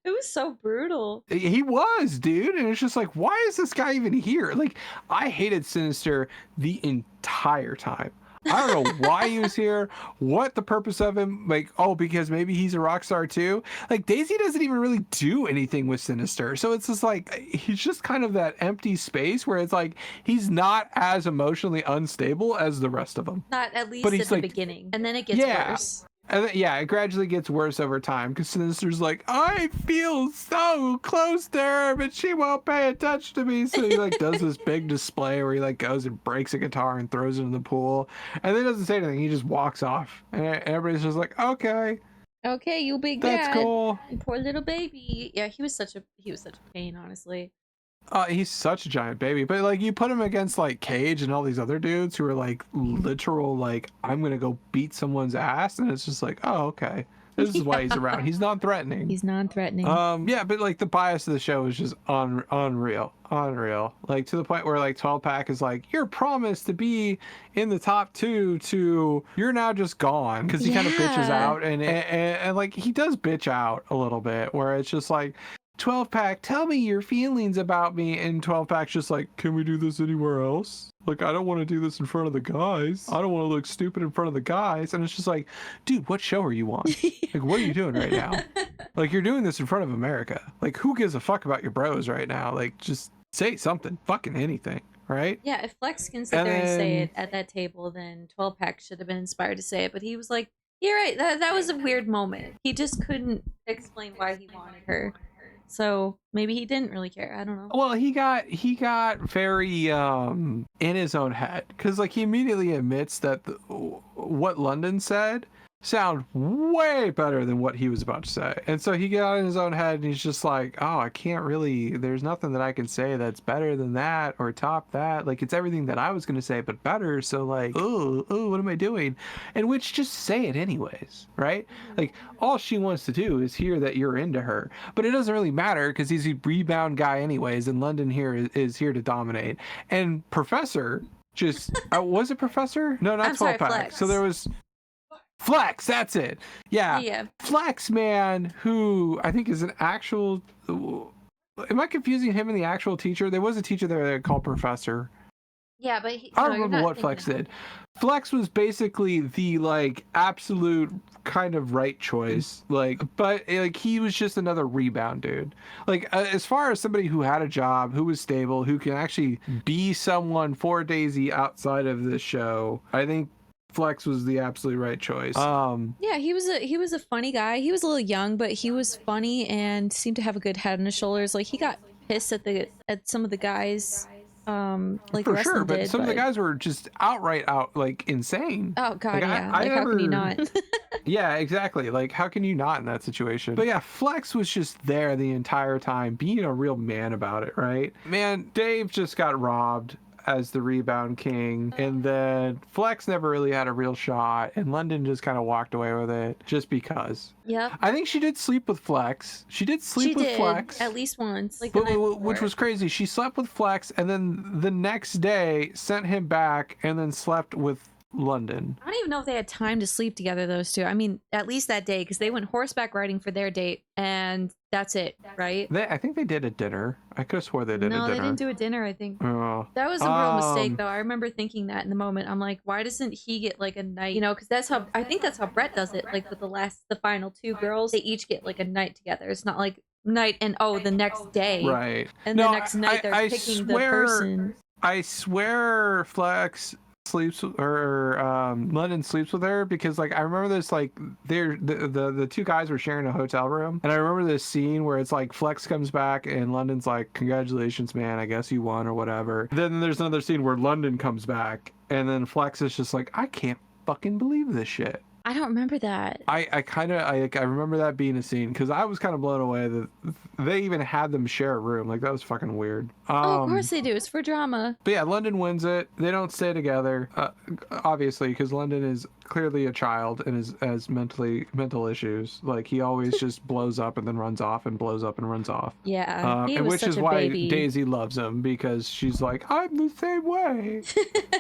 It was so brutal. He was, dude. And it's just like, why is this guy even here? Like, I hated Sinister the entire time. I don't know why he was here, what the purpose of him, like, oh, because maybe he's a rock star too. Like, Daisy doesn't even really do anything with Sinister. So it's just like, he's just kind of that empty space where it's like, he's not as emotionally unstable as the rest of them. Not at least at the beginning. And then it gets worse. And then, yeah, it gradually gets worse over time because Sinister's like, "I feel so close to her, but she won't pay attention to me." So he like does this big display where he like goes and breaks a guitar and throws it in the pool, and then doesn't say anything. He just walks off, and everybody's just like, "Okay, you big dad. That's cool." Poor little baby. Yeah, he was such a pain, honestly. He's such a giant baby, but like you put him against like Cage and all these other dudes who are like literal, like, "I'm gonna go beat someone's ass," and it's just like, oh, okay, this is why he's around. He's non-threatening. Yeah, but like the bias of the show is just unreal, like to the point where like 12 pack is like, "You're promised to be in the top 2 to you're now just gone," because he kind of bitches out and like he does bitch out a little bit where it's just like, 12 pack, tell me your feelings about me. And 12 pack's just like, "Can we do this anywhere else? Like, I don't want to do this in front of the guys. I don't want to look stupid in front of the guys." And it's just like, dude, what show are you on? Like, what are you doing right now? Like, you're doing this in front of America. Like, who gives a fuck about your bros right now? Like, just say something, fucking anything, right? Yeah, if Flex can sit there and say it at that table, then 12 pack should have been inspired to say it. But he was like, "You're right, that was a weird moment." He just couldn't explain why he wanted her. So maybe he didn't really care. I don't know. Well, he got very in his own head because like he immediately admits that what London said sound way better than what he was about to say. And so he got in his own head and he's just like, "Oh, I can't really, there's nothing that I can say that's better than that or top that. Like, it's everything that I was going to say, but better. So like, oh, what am I doing?" And which, just say it anyways, right? Like, all she wants to do is hear that you're into her, but it doesn't really matter because he's a rebound guy anyways. And London here is here to dominate. And Professor just, was it Professor? No, not 12 pack. Flex. So there was Flex, that's it. Yeah. Flex, man, who I think is an actual... Am I confusing him and the actual teacher? There was a teacher there called Professor. Yeah, but I don't remember what Flex did. Flex was basically the like absolute kind of right choice. Like, but like he was just another rebound dude. Like as far as somebody who had a job, who was stable, who can actually be someone for Daisy outside of this show, I think Flex was the absolute right choice. Yeah, he was a funny guy. He was a little young, but he was funny and seemed to have a good head on his shoulders. Like he got pissed at some of the guys. Like for sure, but some of the guys were just outright like insane. Oh god, like, yeah. I how can you not? Yeah, exactly. Like, how can you not in that situation? But yeah, Flex was just there the entire time, being a real man about it, right? Man, Dave just got robbed as the rebound king, and then Flex never really had a real shot, and London just kind of walked away with it just because. Yep. I think she did sleep with Flex. She did sleep with Flex at least once, like which was crazy. She slept with Flex, and then the next day sent him back, and then slept with London. I don't even know if they had time to sleep together, those two. I mean, at least that day, because they went horseback riding for their date, and that's it, right? I think they did a dinner. I could have swore they did a dinner. No, they didn't do a dinner, I think. Oh. That was a real mistake, though. I remember thinking that in the moment. I'm like, why doesn't he get like a night? You know, because I think that's how Brett does it. Like with the final two girls, they each get like a night together. It's not like night and the next day. Right. And the next night they're picking the person. I swear Flex sleeps or London sleeps with her, because like I remember this, like the two guys were sharing a hotel room, and I remember this scene where it's like Flex comes back and London's like, congratulations man, I guess you won or whatever. Then there's another scene where London comes back and then Flex is just like, I can't fucking believe this shit. I don't remember that. I remember that being a scene, because I was kind of blown away that they even had them share a room. Like, that was fucking weird. Of course they do. It's for drama. But yeah, London wins it. They don't stay together, obviously, because London is clearly a child and has mental issues. Like, he always just blows up and then runs off and blows up and runs off. Yeah, he was which such is a why baby. Daisy loves him, because she's like, I'm the same way.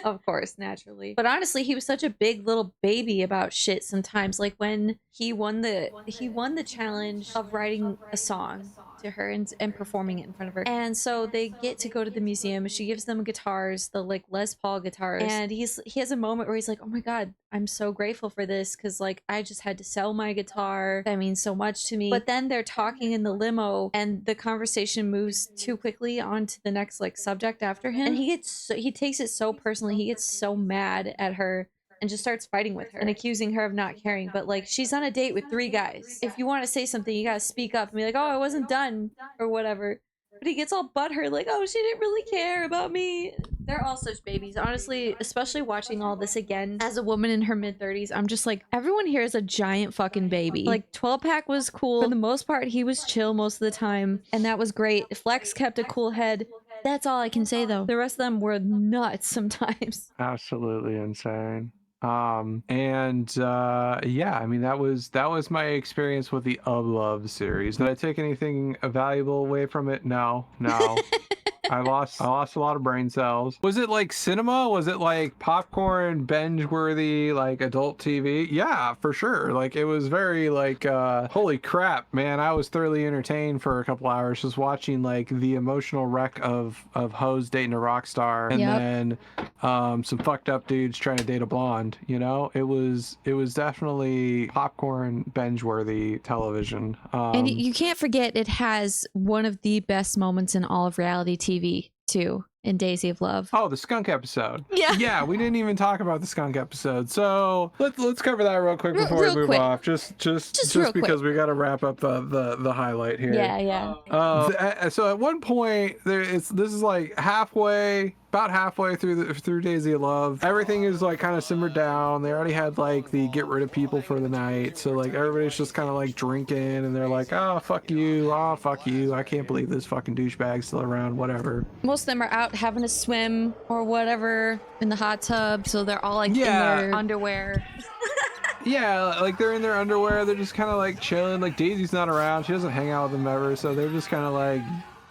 Of course, naturally. But honestly, he was such a big little baby about shit sometimes. Like when he won the challenge of writing a song to her and performing it in front of her. And so they get to go to the museum. She gives them guitars, the like Les Paul guitars. And he has a moment where he's like, oh my God, I'm so grateful for this, because like I just had to sell my guitar. That means so much to me. But then they're talking in the limo and the conversation moves too quickly on to the next like subject after him. And he takes it so personally. He gets so mad at her and just starts fighting with her and accusing her of not caring. But like, she's on a date with 3 guys. If you want to say something, you gotta speak up and be like, oh, I wasn't done or whatever. But he gets all butthurt, like, oh, she didn't really care about me. They're all such babies. Honestly, especially watching all this again as a woman in her mid-30s, I'm just like, everyone here is a giant fucking baby. Like, 12-pack was cool. For the most part, he was chill most of the time, and that was great. Flex kept a cool head. That's all I can say, though. The rest of them were nuts sometimes. Absolutely insane. Yeah, I mean, that was my experience with the Love series. Did I take anything valuable away from it? No. I lost a lot of brain cells. Was it like cinema? Was it like popcorn, binge-worthy, like adult TV? Yeah, for sure. Like, it was very like, holy crap, man. I was thoroughly entertained for a couple hours just watching like the emotional wreck of hoes dating a rock star, and then some fucked up dudes trying to date a blonde. You know, it was definitely popcorn, binge-worthy television. And you can't forget, it has one of the best moments in all of reality TV too, in Daisy of Love. Oh, the skunk episode. Yeah, we didn't even talk about the skunk episode, so let's cover that real quick before we move off. Just because we got to wrap up the highlight here. So at one point this is like about halfway through Daisy of Love. Everything is like kind of simmered down. They already had like the get rid of people for the night, so like everybody's just kind of like drinking, and they're like, oh fuck you, I can't believe this fucking douchebag's still around, whatever. Most of them are out having a swim or whatever in the hot tub, so they're all like in their underwear. Yeah, like they're in their underwear, they're just kind of like chilling. Like Daisy's not around, she doesn't hang out with them ever, so they're just kind of like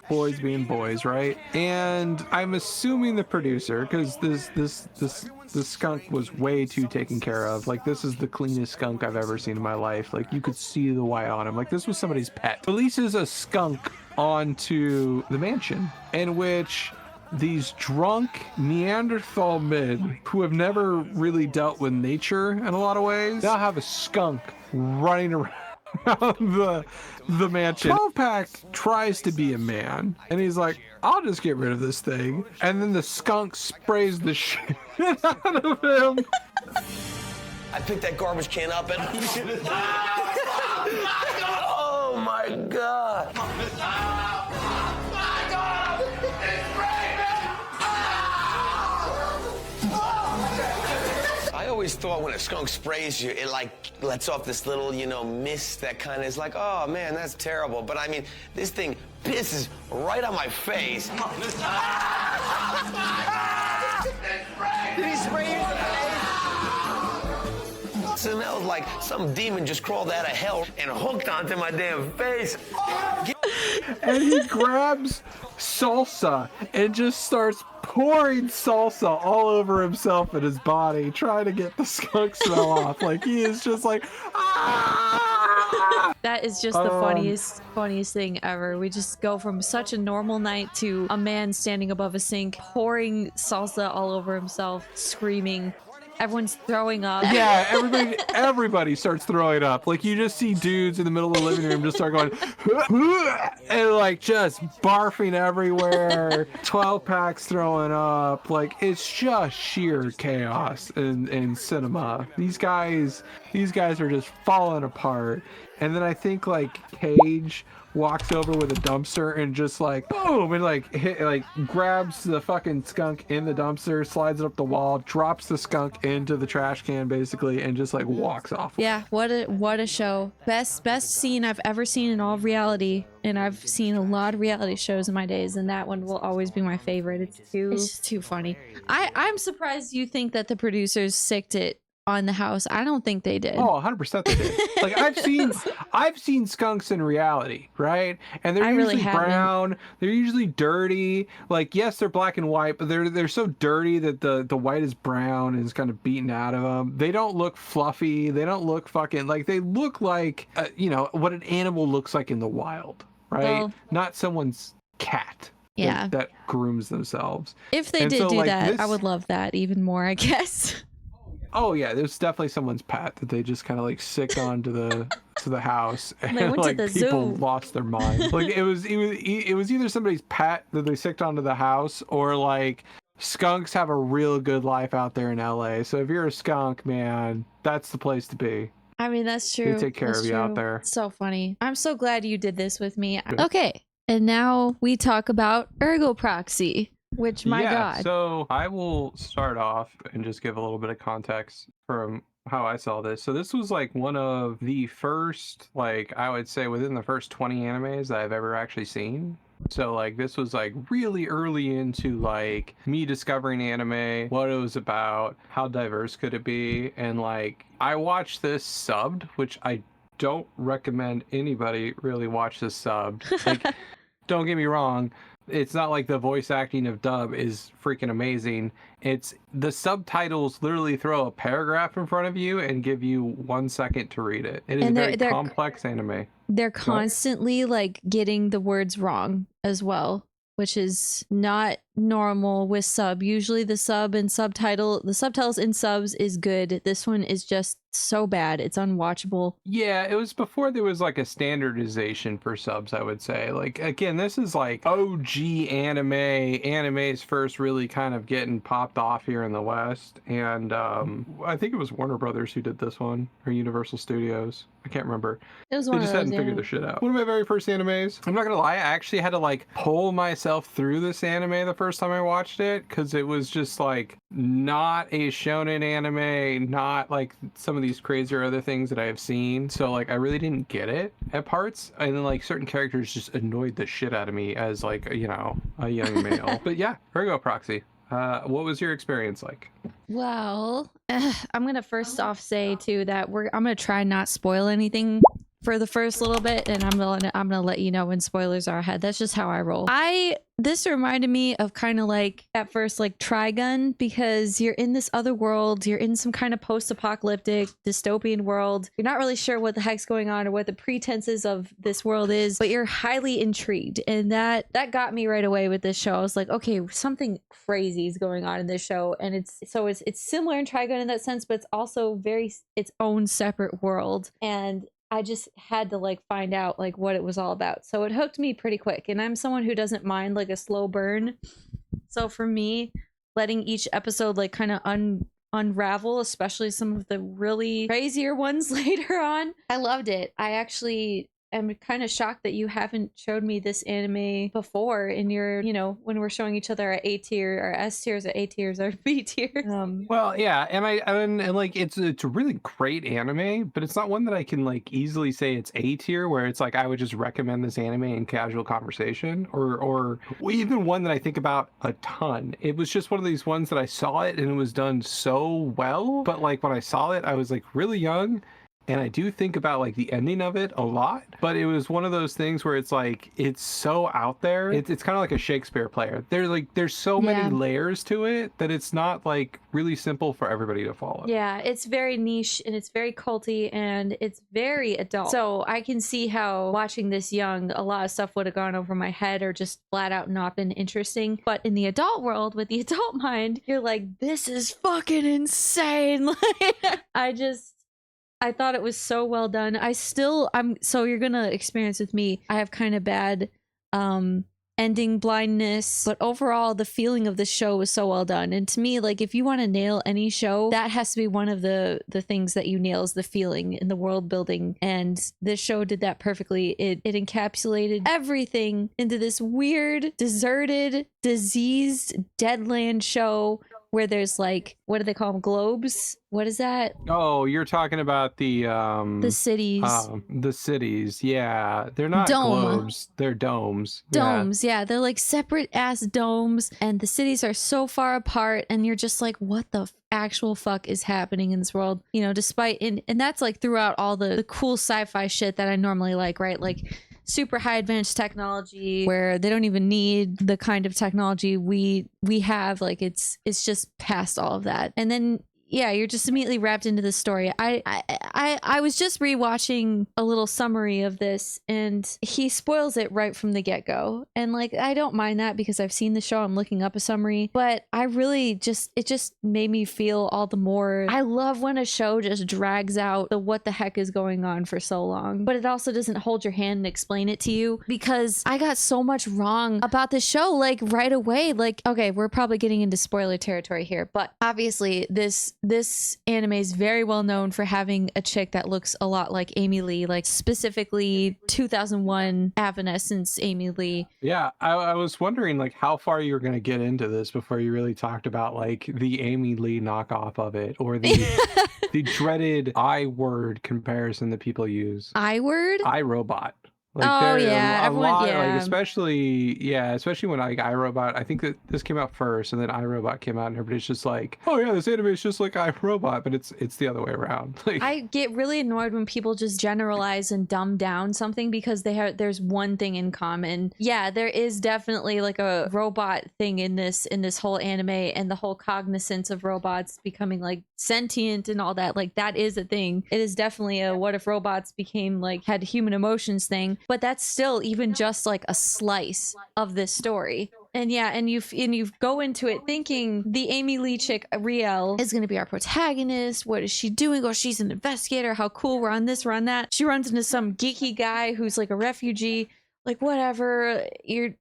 boys being boys, right? And I'm assuming the producer, because this skunk was way too taken care of. Like, this is the cleanest skunk I've ever seen in my life. Like, you could see the white on him. Like, this was somebody's pet. Releases a skunk onto the mansion, in which these drunk Neanderthal men who have never really dealt with nature in a lot of ways now have a skunk running around the mansion. 12-pack tries to be a man, and he's like, I'll just get rid of this thing. And then the skunk sprays the shit out of him. I picked that garbage can up and... Oh my God. I always thought when a skunk sprays you, it like lets off this little, mist that kind of is like, oh man, that's terrible. But I mean, this thing pisses right on my face. Did he spray you in the face? It smelled like some demon just crawled out of hell and hooked onto my damn face. and he grabs salsa and just starts pouring salsa all over himself and his body, trying to get the skunk smell off. Like, he is just like, ah! That is just the funniest thing ever. We just go from such a normal night to a man standing above a sink, pouring salsa all over himself, screaming. Everyone's throwing up. Yeah, everybody starts throwing up. Like, you just see dudes in the middle of the living room just start going, and like just barfing everywhere. 12 packs throwing up. Like, it's just sheer chaos in cinema. These guys are just falling apart. And then I think like Cage walks over with a dumpster and just like boom, and like grabs the fucking skunk in the dumpster, slides it up the wall, drops the skunk into the trash can basically, and just like walks off. Yeah, what a show. Best scene I've ever seen in all of reality, and I've seen a lot of reality shows in my days, and that one will always be my favorite. It's just too funny. I'm surprised you think that the producers sicked it on the house. I don't think they did. Oh, 100% they did. Like, I've seen skunks in reality, right? And they're I usually really haven't. brown. They're usually dirty. Like, yes, they're black and white, but they're so dirty that the white is brown and is kind of beaten out of them. They don't look fluffy. They don't look fucking like, they look like what an animal looks like in the wild, right? Well, not someone's cat. Yeah. That grooms themselves. If they And did so, do like, that, I would love that even more, I guess. Oh yeah, there's definitely someone's pet that they just kind of like sicked onto the house, and They went to like the people zoo. lost their mind. Like, it was either somebody's pet that they sicked onto the house, or like skunks have a real good life out there in LA. So if you're a skunk, man, that's the place to be. I mean, that's true. They take care That's of you out true. there. So funny. I'm so glad you did this with me. Okay, and now we talk about ergoproxy. Which, my God. So I will start off and just give a little bit of context from how I saw this. So this was like one of the first, like, I would say within the first 20 animes that I've ever actually seen. So like this was like really early into like me discovering anime, what it was about, how diverse could it be, and like I watched this subbed, which I don't recommend anybody really watch this subbed. Like, don't get me wrong, it's not like the voice acting of dub is freaking amazing. It's the subtitles literally throw a paragraph in front of you and give you 1 second to read it. It is And a very they're complex anime. They're constantly like getting the words wrong as well, which is not normal with sub. Usually the subtitles in subs is good. This one is just so bad. It's unwatchable. Yeah, it was before there was like a standardization for subs, I would say. Like, again, this is like OG anime. Anime's first really kind of getting popped off here in the West. And I think it was Warner Brothers who did this one, or Universal Studios. I can't remember. It was They one just of those, hadn't figured yeah. their shit out. One of my very first animes. I'm not gonna lie, I actually had to like pull myself through this anime the first time I watched it, because it was just like not a shonen anime, not like some of these crazier other things that I have seen. So like I really didn't get it at parts, and then like certain characters just annoyed the shit out of me as like a young male. But yeah, Ergo Proxy. What was your experience like? Well, I'm gonna first off say too that I'm gonna try not spoil anything for the first little bit, and I'm gonna let you know when spoilers are ahead. That's just how I roll. This reminded me of kind of like at first like Trigun, because you're in this other world, you're in some kind of post-apocalyptic dystopian world. You're not really sure what the heck's going on or what the pretenses of this world is, but you're highly intrigued, and that got me right away with this show. I was like, okay, something crazy is going on in this show, and it's similar in Trigun in that sense, but it's also very its own separate world, and I just had to like find out like what it was all about. So it hooked me pretty quick, and I'm someone who doesn't mind like a slow burn. So for me, letting each episode like kind of unravel, especially some of the really crazier ones later on, I loved it. I actually am kind of shocked that you haven't showed me this anime before in your, when we're showing each other our A tier, our S tiers, our A tiers, our B tiers. Well, yeah, and like it's a really great anime, but it's not one that I can like easily say it's A tier, where it's like I would just recommend this anime in casual conversation, or even one that I think about a ton. It was just one of these ones that I saw it and it was done so well, but like when I saw it, I was like really young. and I do think about like the ending of it a lot, but it was one of those things where it's like it's so out there. It's kind of like a Shakespeare player. There's so many layers to it that it's not like really simple for everybody to follow. Yeah, it's very niche and it's very culty and it's very adult. So I can see how watching this young, a lot of stuff would have gone over my head or just flat out not been interesting. But in the adult world, with the adult mind, you're like, this is fucking insane. I thought it was so well done. So you're gonna experience with me. I have kind of bad ending blindness, but overall the feeling of the show was so well done. And to me, like, if you want to nail any show, that has to be one of the things that you nail, is the feeling and the world building. And this show did that perfectly. It encapsulated everything into this weird, deserted, diseased, deadland show where there's like, what do they call them? Globes? What is that? Oh, you're talking about the cities. The cities, yeah. They're not globes, they're domes. Domes, yeah. They're like separate ass domes, and the cities are so far apart, and you're just like, what the actual fuck is happening in this world? You know, despite and that's like throughout all the cool sci-fi shit that I normally like, right? Like super high advanced technology where they don't even need the kind of technology we have. Like it's just past all of that. And then yeah, you're just immediately wrapped into the story. I was just rewatching a little summary of this, and he spoils it right from the get-go. And like, I don't mind that because I've seen the show. I'm looking up a summary, but I really it just made me feel all the more. I love when a show just drags out the what the heck is going on for so long, but it also doesn't hold your hand and explain it to you, because I got so much wrong about the show like right away. Like, okay, we're probably getting into spoiler territory here, but obviously this anime is very well known for having a chick that looks a lot like Amy Lee, like specifically 2001 Evanescence Amy Lee. Yeah, I was wondering like how far you were going to get into this before you really talked about like the Amy Lee knockoff of it, or the the dreaded I word comparison that people use. I word? iRobot. Like everyone, lot, like especially when like iRobot, I think that this came out first and then iRobot came out and everybody's just like, oh yeah, this anime is just like iRobot, but it's the other way around. Like, I get really annoyed when people just generalize and dumb down something because there's one thing in common. Yeah, there is definitely like a robot thing in this whole anime, and the whole cognizance of robots becoming like sentient and all that. Like, that is a thing. It is definitely a what if robots became like had human emotions thing. But that's still even just like a slice of this story. And yeah, and you go into it thinking the Amy Lee chick, Riel, is going to be our protagonist. What is she doing? Oh, she's an investigator. How cool. We're on this, we're on that. She runs into some geeky guy who's like a refugee. Like, whatever. He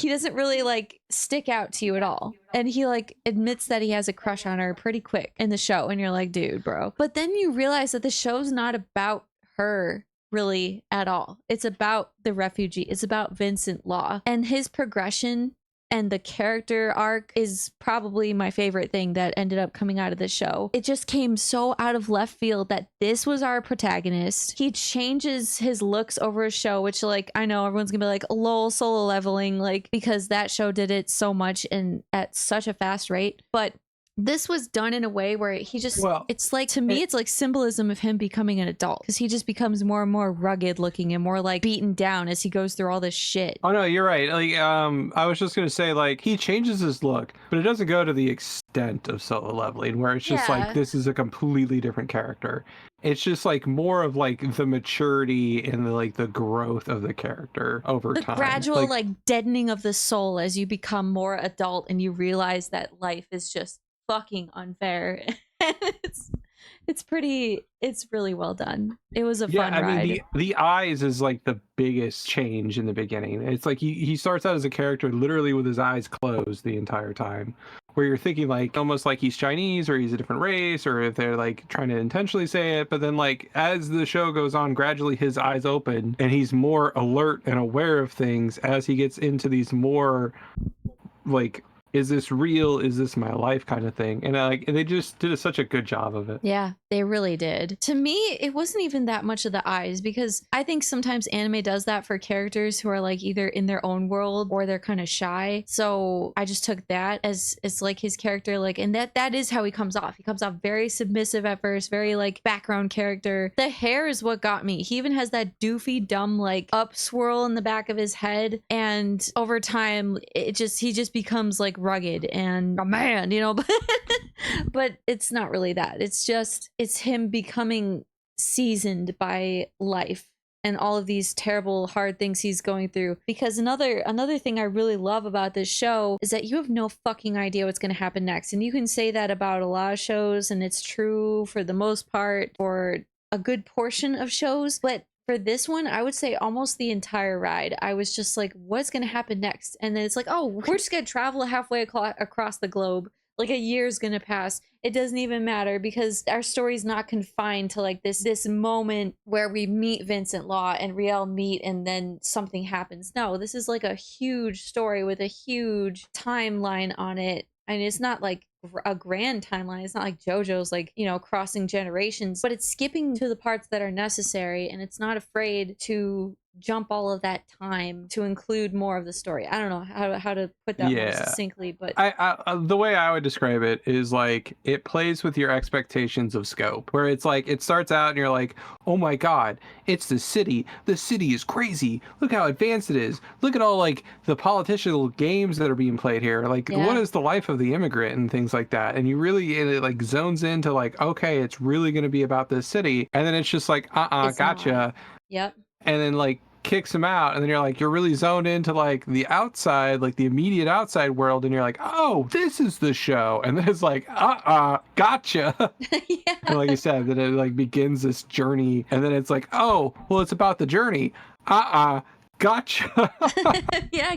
doesn't really like stick out to you at all. And he like admits that he has a crush on her pretty quick in the show. And you're like, dude, bro. But then you realize that the show's not about her really at all. It's about the refugee. It's about Vincent Law, and his progression and the character arc is probably my favorite thing that ended up coming out of the show. It just came so out of left field that this was our protagonist. He changes his looks over a show, which like, I know everyone's gonna be like, lol, solo leveling, like, because that show did it so much and at such a fast rate. But this was done in a way where he just, it's like, to me, it's like symbolism of him becoming an adult, because he just becomes more and more rugged looking and more like beaten down as he goes through all this shit. Oh no, you're right. Like, I was just gonna say, like, he changes his look, but it doesn't go to the extent of solo leveling where it's just like, this is a completely different character. It's just like more of like the maturity and the like the growth of the character over time. The gradual like deadening of the soul as you become more adult and you realize that life is just fucking unfair. It's really well done. It was a fun ride. I mean, the eyes is like the biggest change in the beginning. It's like he starts out as a character literally with his eyes closed the entire time, where you're thinking like almost like he's Chinese or he's a different race, or if they're like trying to intentionally say it. But then like as the show goes on, gradually his eyes open and he's more alert and aware of things as he gets into these more like is this real? Is this my life kind of thing? And they just did such a good job of it. Yeah, they really did. To me, it wasn't even that much of the eyes, because I think sometimes anime does that for characters who are like either in their own world or they're kind of shy. So I just took that as like his character, like, and that is how he comes off. He comes off very submissive at first, very like background character. The hair is what got me. He even has that doofy, dumb, like up swirl in the back of his head. And over time, he just becomes like rugged and a man, you know, but it's not really that. It's him becoming seasoned by life and all of these terrible, hard things he's going through. Because another thing I really love about this show is that you have no fucking idea what's going to happen next. And you can say that about a lot of shows, and it's true for the most part for a good portion of shows. But for this one, I would say almost the entire ride, I was just like, what's going to happen next? And then it's like, oh, we're just going to travel halfway across the globe. Like a year's gonna pass. It doesn't even matter, because our story's not confined to like this moment where we meet Vincent Law and Riel meet and then something happens. No, this is like a huge story with a huge timeline on it. And it's not like a grand timeline. It's not like JoJo's like, you know, crossing generations, but it's skipping to the parts that are necessary, and it's not afraid to jump all of that time to include more of the story. I don't know how to put that more succinctly, but the way I would describe it is like it plays with your expectations of scope, where it's like it starts out and you're like, oh my god, it's the city is crazy, look how advanced it is, look at all like the political games that are being played here, like what is the life of the immigrant and things like that. And you really, and it like zones into like, okay, it's really going to be about this city, and then it's just like gotcha not. Yep. And then like kicks him out, and then you're like, you're really zoned into like the outside, like the immediate outside world, and you're like, oh, this is the show. And then it's like, gotcha. Yeah. And like you said, that it like begins this journey, and then it's like, oh, well, it's about the journey. Gotcha. Yeah,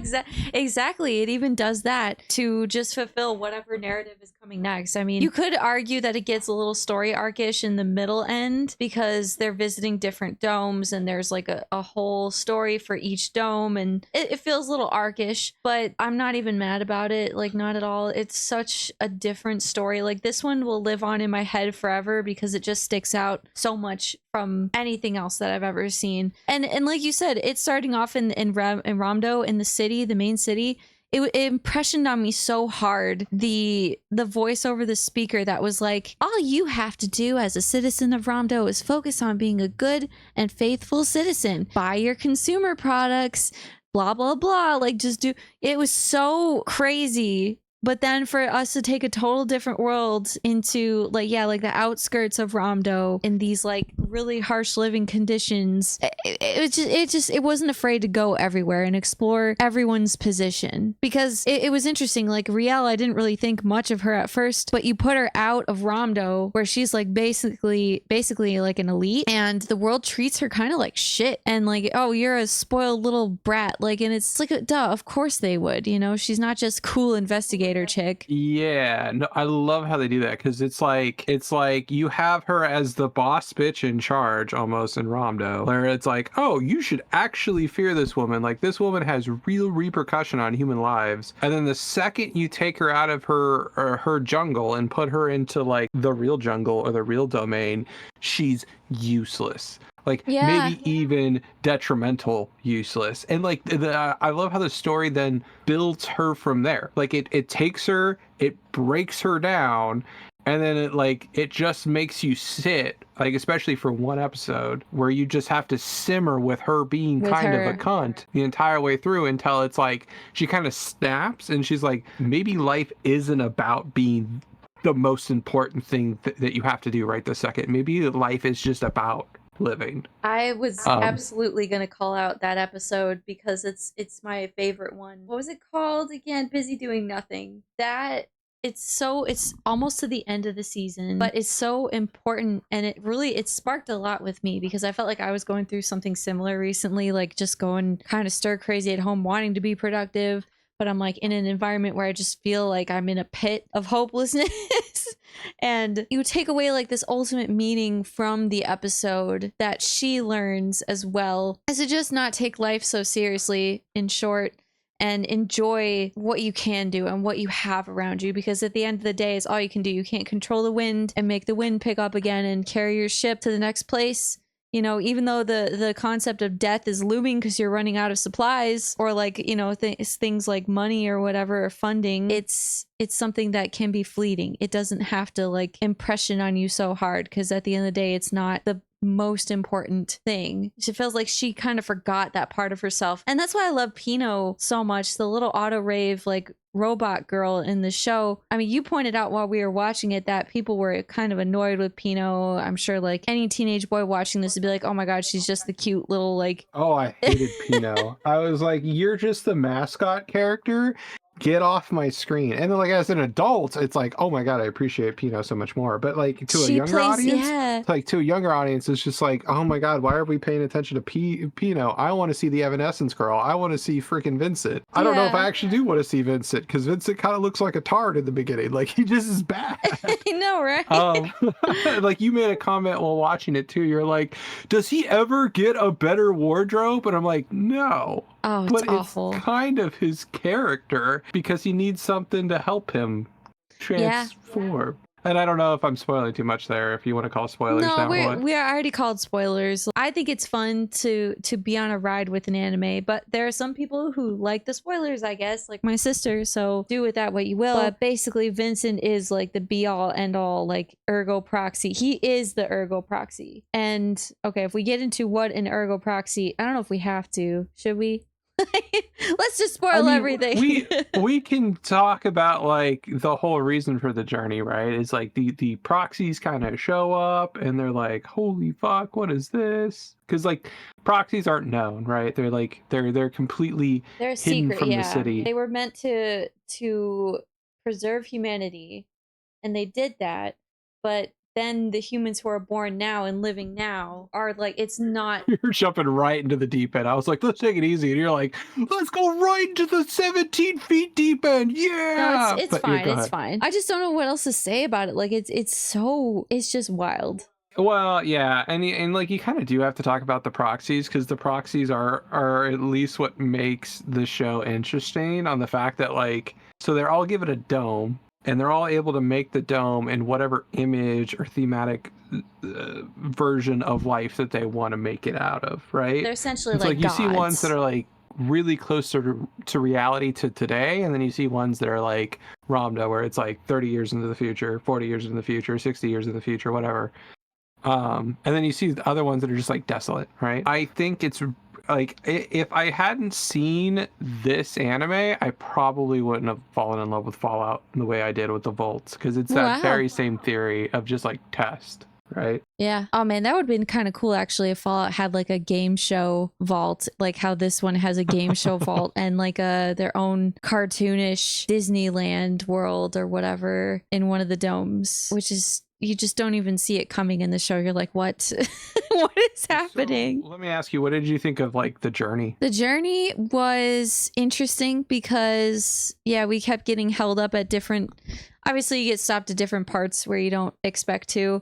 exactly. It even does that to just fulfill whatever narrative is coming next. I mean, you could argue that it gets a little story arc-ish in the middle end, because they're visiting different domes and there's like a whole story for each dome, and it feels a little arc-ish, but I'm not even mad about it. Like, not at all. It's such a different story. Like, this one will live on in my head forever because it just sticks out so much from anything else that I've ever seen. And like you said, it's starting off in Ramdo, in the city, the main city. It impressioned on me so hard, the voice over the speaker that was like, all you have to do as a citizen of Ramdo is focus on being a good and faithful citizen, buy your consumer products, blah blah blah, like just do. It was so crazy. But then for us to take a total different world into like the outskirts of Ramdo in these like really harsh living conditions, it wasn't afraid to go everywhere and explore everyone's position, because it was interesting. Like Riel, I didn't really think much of her at first, but you put her out of Ramdo, where she's like basically like an elite, and the world treats her kind of like shit, and like, oh, you're a spoiled little brat, like, and it's like, duh, of course they would, you know, she's not just cool investigator chick. Yeah, no, I love how they do that, because it's like you have her as the boss bitch in charge almost in Ramdo, where it's like, oh, you should actually fear this woman, like this woman has real repercussion on human lives. And then the second you take her out of her jungle and put her into like the real jungle or the real domain, she's useless. Like, maybe even detrimental useless. And like I love how the story then builds her from there. Like it takes her, it breaks her down, and then it just makes you sit, like, especially for one episode, where you just have to simmer with her being of a cunt the entire way through, until it's like she kind of snaps and she's like, maybe life isn't about being the most important thing that you have to do right this second. Maybe life is just about living. I was absolutely gonna call out that episode because it's my favorite one. What was it called again? Busy Doing Nothing. That it's almost to the end of the season, but it's so important, and it sparked a lot with me, because I felt like I was going through something similar recently, like just going kind of stir crazy at home, wanting to be productive, but I'm like in an environment where I just feel like I'm in a pit of hopelessness. And you take away like this ultimate meaning from the episode that she learns, as well as to just not take life so seriously, in short. and enjoy what you can do and what you have around you, because at the end of the day, it's all you can do. You can't control the wind and make the wind pick up again and carry your ship to the next place. You know, even though the concept of death is looming because you're running out of supplies, or like, you know, things like money or whatever, or funding, it's something that can be fleeting. It doesn't have to like impression on you so hard, because at the end of the day, it's not the most important thing. She feels like she kind of forgot that part of herself. And that's why I love Pino so much, the little auto rave like robot girl in the show. I mean, you pointed out while we were watching it that people were kind of annoyed with Pino. I'm sure like any teenage boy watching this would be like, oh my god, she's just the cute little like... Oh, I hated Pino. I was like, you're just the mascot character. Get off my screen. And then like as an adult, it's like, oh my god, I appreciate Pino so much more. But like to a younger audience, like to a younger audience, it's just like, oh my god, why are we paying attention to Pino? I want to see the Evanescence girl. I want to see freaking Vincent. I don't know if I actually do want to see Vincent, because Vincent kind of looks like a tard in the beginning. Like he just is bad. I know, right? Like you made a comment while watching it too. You're like, does he ever get a better wardrobe? And I'm like, no. Oh, it's awful. It's kind of his character, because he needs something to help him transform. Yeah. And I don't know if I'm spoiling too much there, if you want to call spoilers. No, we are already called spoilers. I think it's fun to be on a ride with an anime, but there are some people who like the spoilers, I guess, like my sister, so do with that what you will. But basically, Vincent is like the be-all, end-all, like, ergo proxy. He is the ergo proxy. And, okay, if we get into what an ergo proxy, I don't know if we have to. Should we? Let's just spoil everything. we can talk about like the whole reason for the journey, right? It's like the proxies kind of show up and they're like, holy fuck, what is this? Because like proxies aren't known, right? They're like they're completely hidden secret, from the city. They were meant to preserve humanity, and they did that, but then the humans who are born now and living now are like, it's not... You're jumping right into the deep end. I was like, let's take it easy. And you're like, let's go right into the 17 feet deep end. Yeah. No, it's fine. It's fine. I just don't know what else to say about it. Like, it's just wild. Well, yeah. And like, you kind of do have to talk about the proxies, because the proxies are at least what makes the show interesting, on the fact that like, so they're all given a dome, and they're all able to make the dome in whatever image or thematic version of life that they want to make it out of, right? They're essentially it's like you gods. See ones that are like really close to reality to today, and then you see ones that are like Ramda, where it's like 30 years into the future, 40 years into the future, 60 years in the future, whatever. And then you see the other ones that are just like desolate, right? I think it's like, if I hadn't seen this anime, I probably wouldn't have fallen in love with Fallout in the way I did with the Volts, because it's that very same theory of just like test, right? Yeah. Oh man, that would have been kind of cool actually if Fallout had like a game show vault, like how this one has a game show vault, and like their own cartoonish Disneyland world or whatever in one of the domes, which is... you just don't even see it coming in the show. You're like, what? What is happening? So, let me ask you, what did you think of like the journey? The journey was interesting because, yeah, we kept getting held up at different... obviously, you get stopped at different parts where you don't expect to.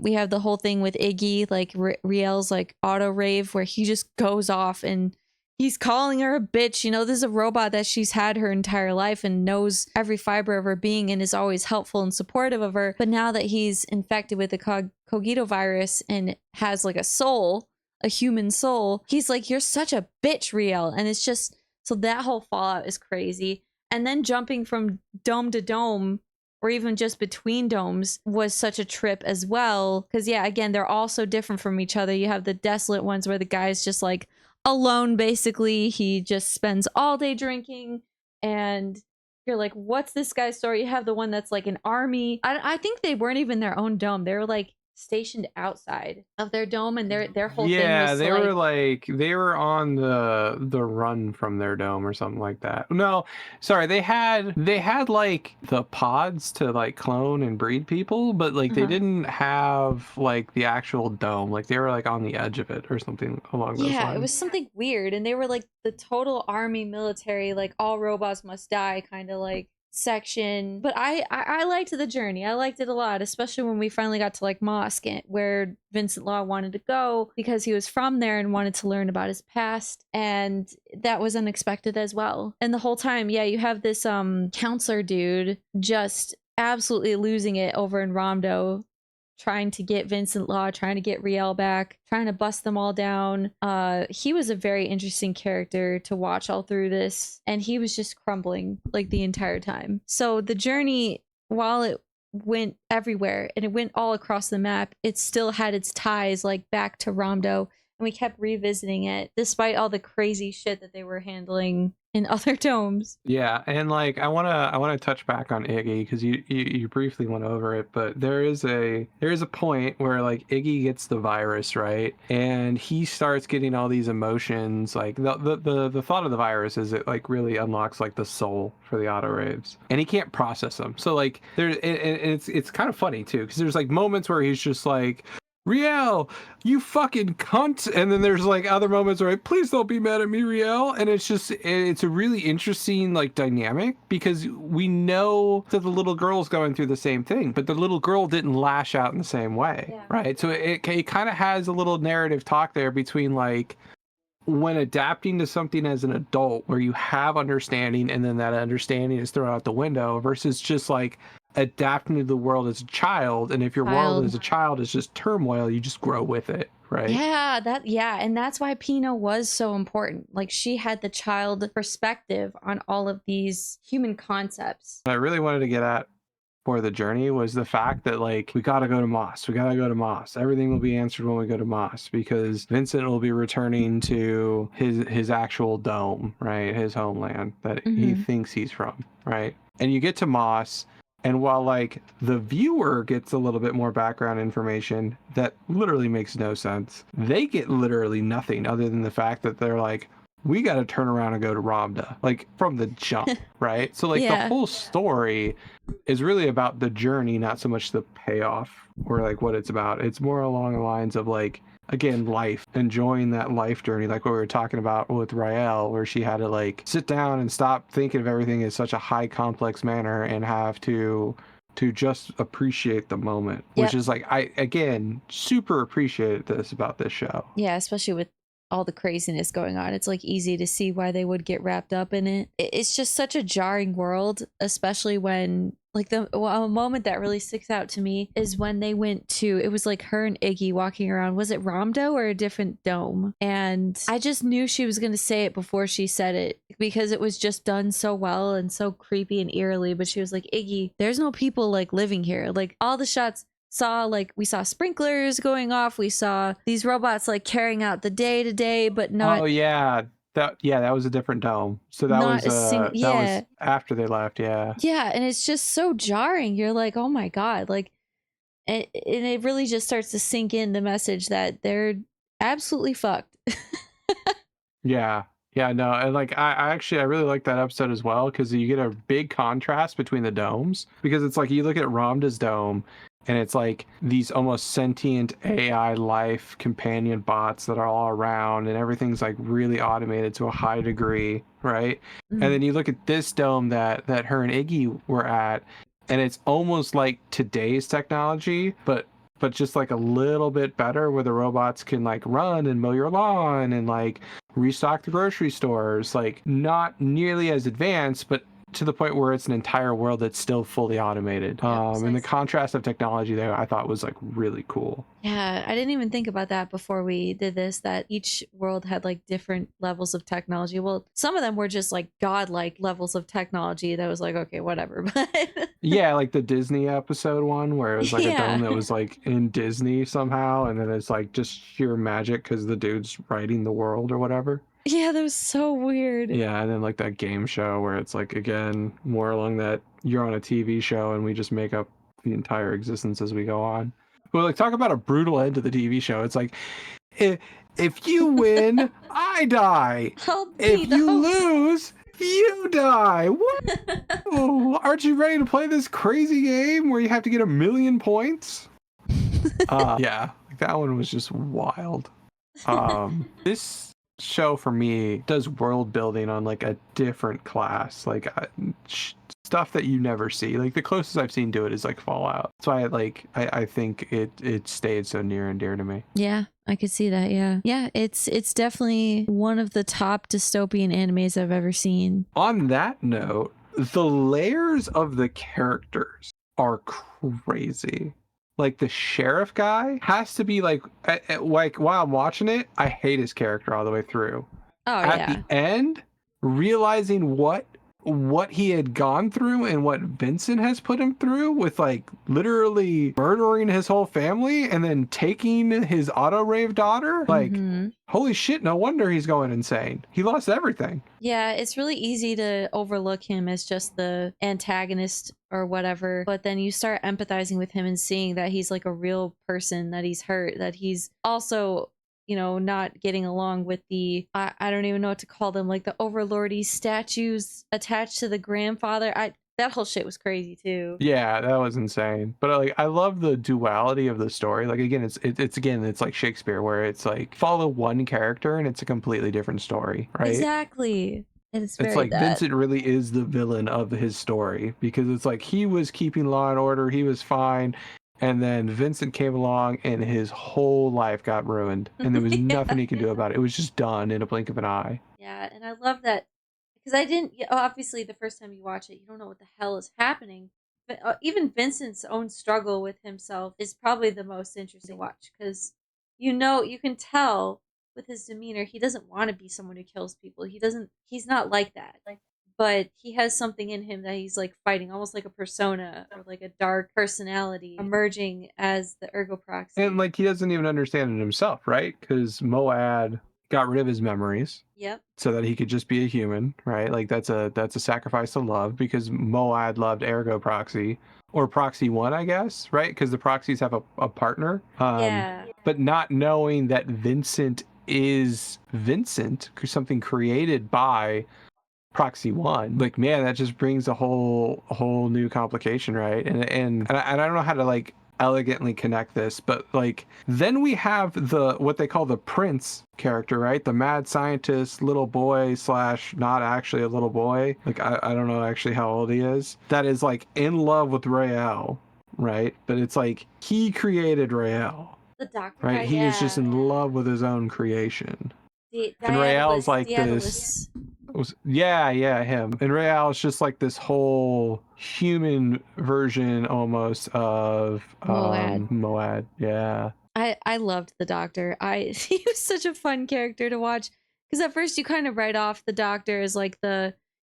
We have the whole thing with Iggy, like Riel's like auto rave, where he just goes off and he's calling her a bitch. You know, this is a robot that she's had her entire life and knows every fiber of her being and is always helpful and supportive of her. But now that he's infected with the Cogito virus and has like a soul, a human soul, he's like, you're such a bitch, Riel. And it's just... so that whole Fallout is crazy. And then jumping from dome to dome, or even just between domes, was such a trip as well. Because, yeah, again, they're all so different from each other. You have the desolate ones where the guy's just like alone, basically. He just spends all day drinking, and you're like, what's this guy's story? You have the one that's like an army. I think they weren't even their own dome. They were like stationed outside of their dome, and their whole thing was they were on the run from their dome or something like that. No, sorry, they had like the pods to like clone and breed people, but like they didn't have like the actual dome. Like they were like on the edge of it or something along those lines. Yeah, it was something weird, and they were like the total army military, like all robots must die kind of like section, but I liked the journey. I liked it a lot, especially when we finally got to like Mosque, where Vincent Law wanted to go because he was from there and wanted to learn about his past, and that was unexpected as well. And the whole time, yeah, you have this counselor dude just absolutely losing it over in Ramdo, trying to get Vincent Law, trying to get Riel back, trying to bust them all down. He was a very interesting character to watch all through this, and he was just crumbling like the entire time. So the journey, while it went everywhere and it went all across the map, it still had its ties like back to Ramdo, and we kept revisiting it despite all the crazy shit that they were handling in other domes. Yeah, and like I wanna touch back on Iggy because you briefly went over it, but there is a point where like Iggy gets the virus, right, and he starts getting all these emotions. Like the thought of the virus is it like really unlocks like the soul for the auto raves, and he can't process them. So like there, and it's kind of funny too because there's like moments where he's just like, Riel, you fucking cunt. And then there's like other moments where please don't be mad at me, Riel. And it's a really interesting like dynamic because we know that the little girl's going through the same thing, but the little girl didn't lash out in the same way. Yeah. Right. So it kind of has a little narrative talk there between like when adapting to something as an adult where you have understanding and then that understanding is thrown out the window versus just like adapting to the world as a child, and if your world as a child is just turmoil, you just grow with it, right? Yeah, and that's why Pino was so important. Like she had the child perspective on all of these human concepts. What I really wanted to get at for the journey was the fact that like we gotta go to Moss. Everything will be answered when we go to Moss because Vincent will be returning to his actual dome, right? His homeland that he thinks he's from, right? And you get to Moss, and while like the viewer gets a little bit more background information that literally makes no sense, they get literally nothing other than the fact that they're like, we got to turn around and go to Ramda, like from the jump, right? So like the whole story is really about the journey, not so much the payoff or like what it's about. It's more along the lines of like, again, life, enjoying that life journey, like what we were talking about with Rael, where she had to like sit down and stop thinking of everything in such a high complex manner and have to just appreciate the moment, which is like, I again super appreciated this about this show. Yeah, especially with all the craziness going on. It's like easy to see why they would get wrapped up in it. It's just such a jarring world, especially when like a moment that really sticks out to me is when they went to, it was like her and Iggy walking around. Was it Ramdo or a different dome? And I just knew she was going to say it before she said it because it was just done so well and so creepy and eerily. But she was like, Iggy, there's no people like living here. Like all the shots we saw sprinklers going off, we saw these robots like carrying out the day to day, but not. Oh yeah, that was a different dome. So that was that was after they left. Yeah, and it's just so jarring. You're like, oh my god, like, and it really just starts to sink in the message that they're absolutely fucked. Yeah, no, and like I really like that episode as well because you get a big contrast between the domes because it's like you look at Ramda's dome. And it's like these almost sentient AI life companion bots that are all around and everything's like really automated to a high degree, right? And then you look at this dome that her and Iggy were at, and it's almost like today's technology, but just like a little bit better where the robots can like run and mow your lawn and like restock the grocery stores, like not nearly as advanced, but to the point where it's an entire world that's still fully automated. And the contrast of technology there I thought was like really cool. Yeah, I didn't even think about that before we did this, that each world had like different levels of technology. Well, some of them were just like godlike levels of technology that was like, okay, whatever. But yeah, like the Disney episode one where it was like a dome that was like in Disney somehow, and then it's like just sheer magic because the dude's writing the world or whatever. Yeah, that was so weird. Yeah, and then like that game show where it's like, again, more along that you're on a TV show and we just make up the entire existence as we go on. Well, like talk about a brutal end to the TV show. It's like, if you win, I die. If you lose, you die. What? Aren't you ready to play this crazy game where you have to get 1,000,000 points? Yeah, like that one was just wild. This show for me does world building on like a different class. Like stuff that you never see. Like the closest I've seen to it is like Fallout. That's why I think it stayed so near and dear to me. Yeah, I could see that. Yeah, it's definitely one of the top dystopian animes I've ever seen. On that note, the layers of the characters are crazy. Like the sheriff guy has to be like while I'm watching it, I hate his character all the way through. Oh At yeah. the end, realizing what he had gone through and what Vincent has put him through with like literally murdering his whole family and then taking his auto rave daughter, like holy shit, no wonder he's going insane. He lost everything. Yeah, it's really easy to overlook him as just the antagonist or whatever, but then you start empathizing with him and seeing that he's like a real person, that he's hurt, that he's also, you know, not getting along with the I don't even know what to call them, like the overlordy statues attached to the grandfather. That whole shit was crazy too. Yeah, that was insane. But like I love the duality of the story. Like again, it's like Shakespeare, where it's like follow one character and it's a completely different story, right? Exactly. It's like that. Vincent really is the villain of his story, because it's like he was keeping law and order, he was fine, and then Vincent came along and his whole life got ruined, and there was nothing he could do about it. It was just done in a blink of an eye. Yeah, and I love that because I didn't. Obviously, the first time you watch it, you don't know what the hell is happening. But even Vincent's own struggle with himself is probably the most interesting to watch, because you can tell with his demeanor, he doesn't want to be someone who kills people. He's not like that. But he has something in him that he's like fighting, almost like a persona or like a dark personality emerging as the ergo proxy. And like he doesn't even understand it himself, right? Because Moad got rid of his memories. Yep. So that he could just be a human, right? Like that's a sacrifice to love, because Moad loved Ergo Proxy, or Proxy One, I guess, right? Because the proxies have a partner. Yeah. But not knowing that Vincent is Vincent, something created by Proxy One, like man, that just brings a whole new complication, right? And I don't know how to like elegantly connect this, but like then we have the what they call the prince character, right? The mad scientist little boy slash not actually a little boy, like I don't know actually how old he is, that is like in love with Rael, right? But it's like he created Rael, The doctor right? guy, He is just yeah. in love with his own creation. And Rael's like this. Yeah, him. And Rael is just like this whole human version almost of Moad. Yeah. I loved the doctor. He was such a fun character to watch, because at first you kind of write off the doctor as like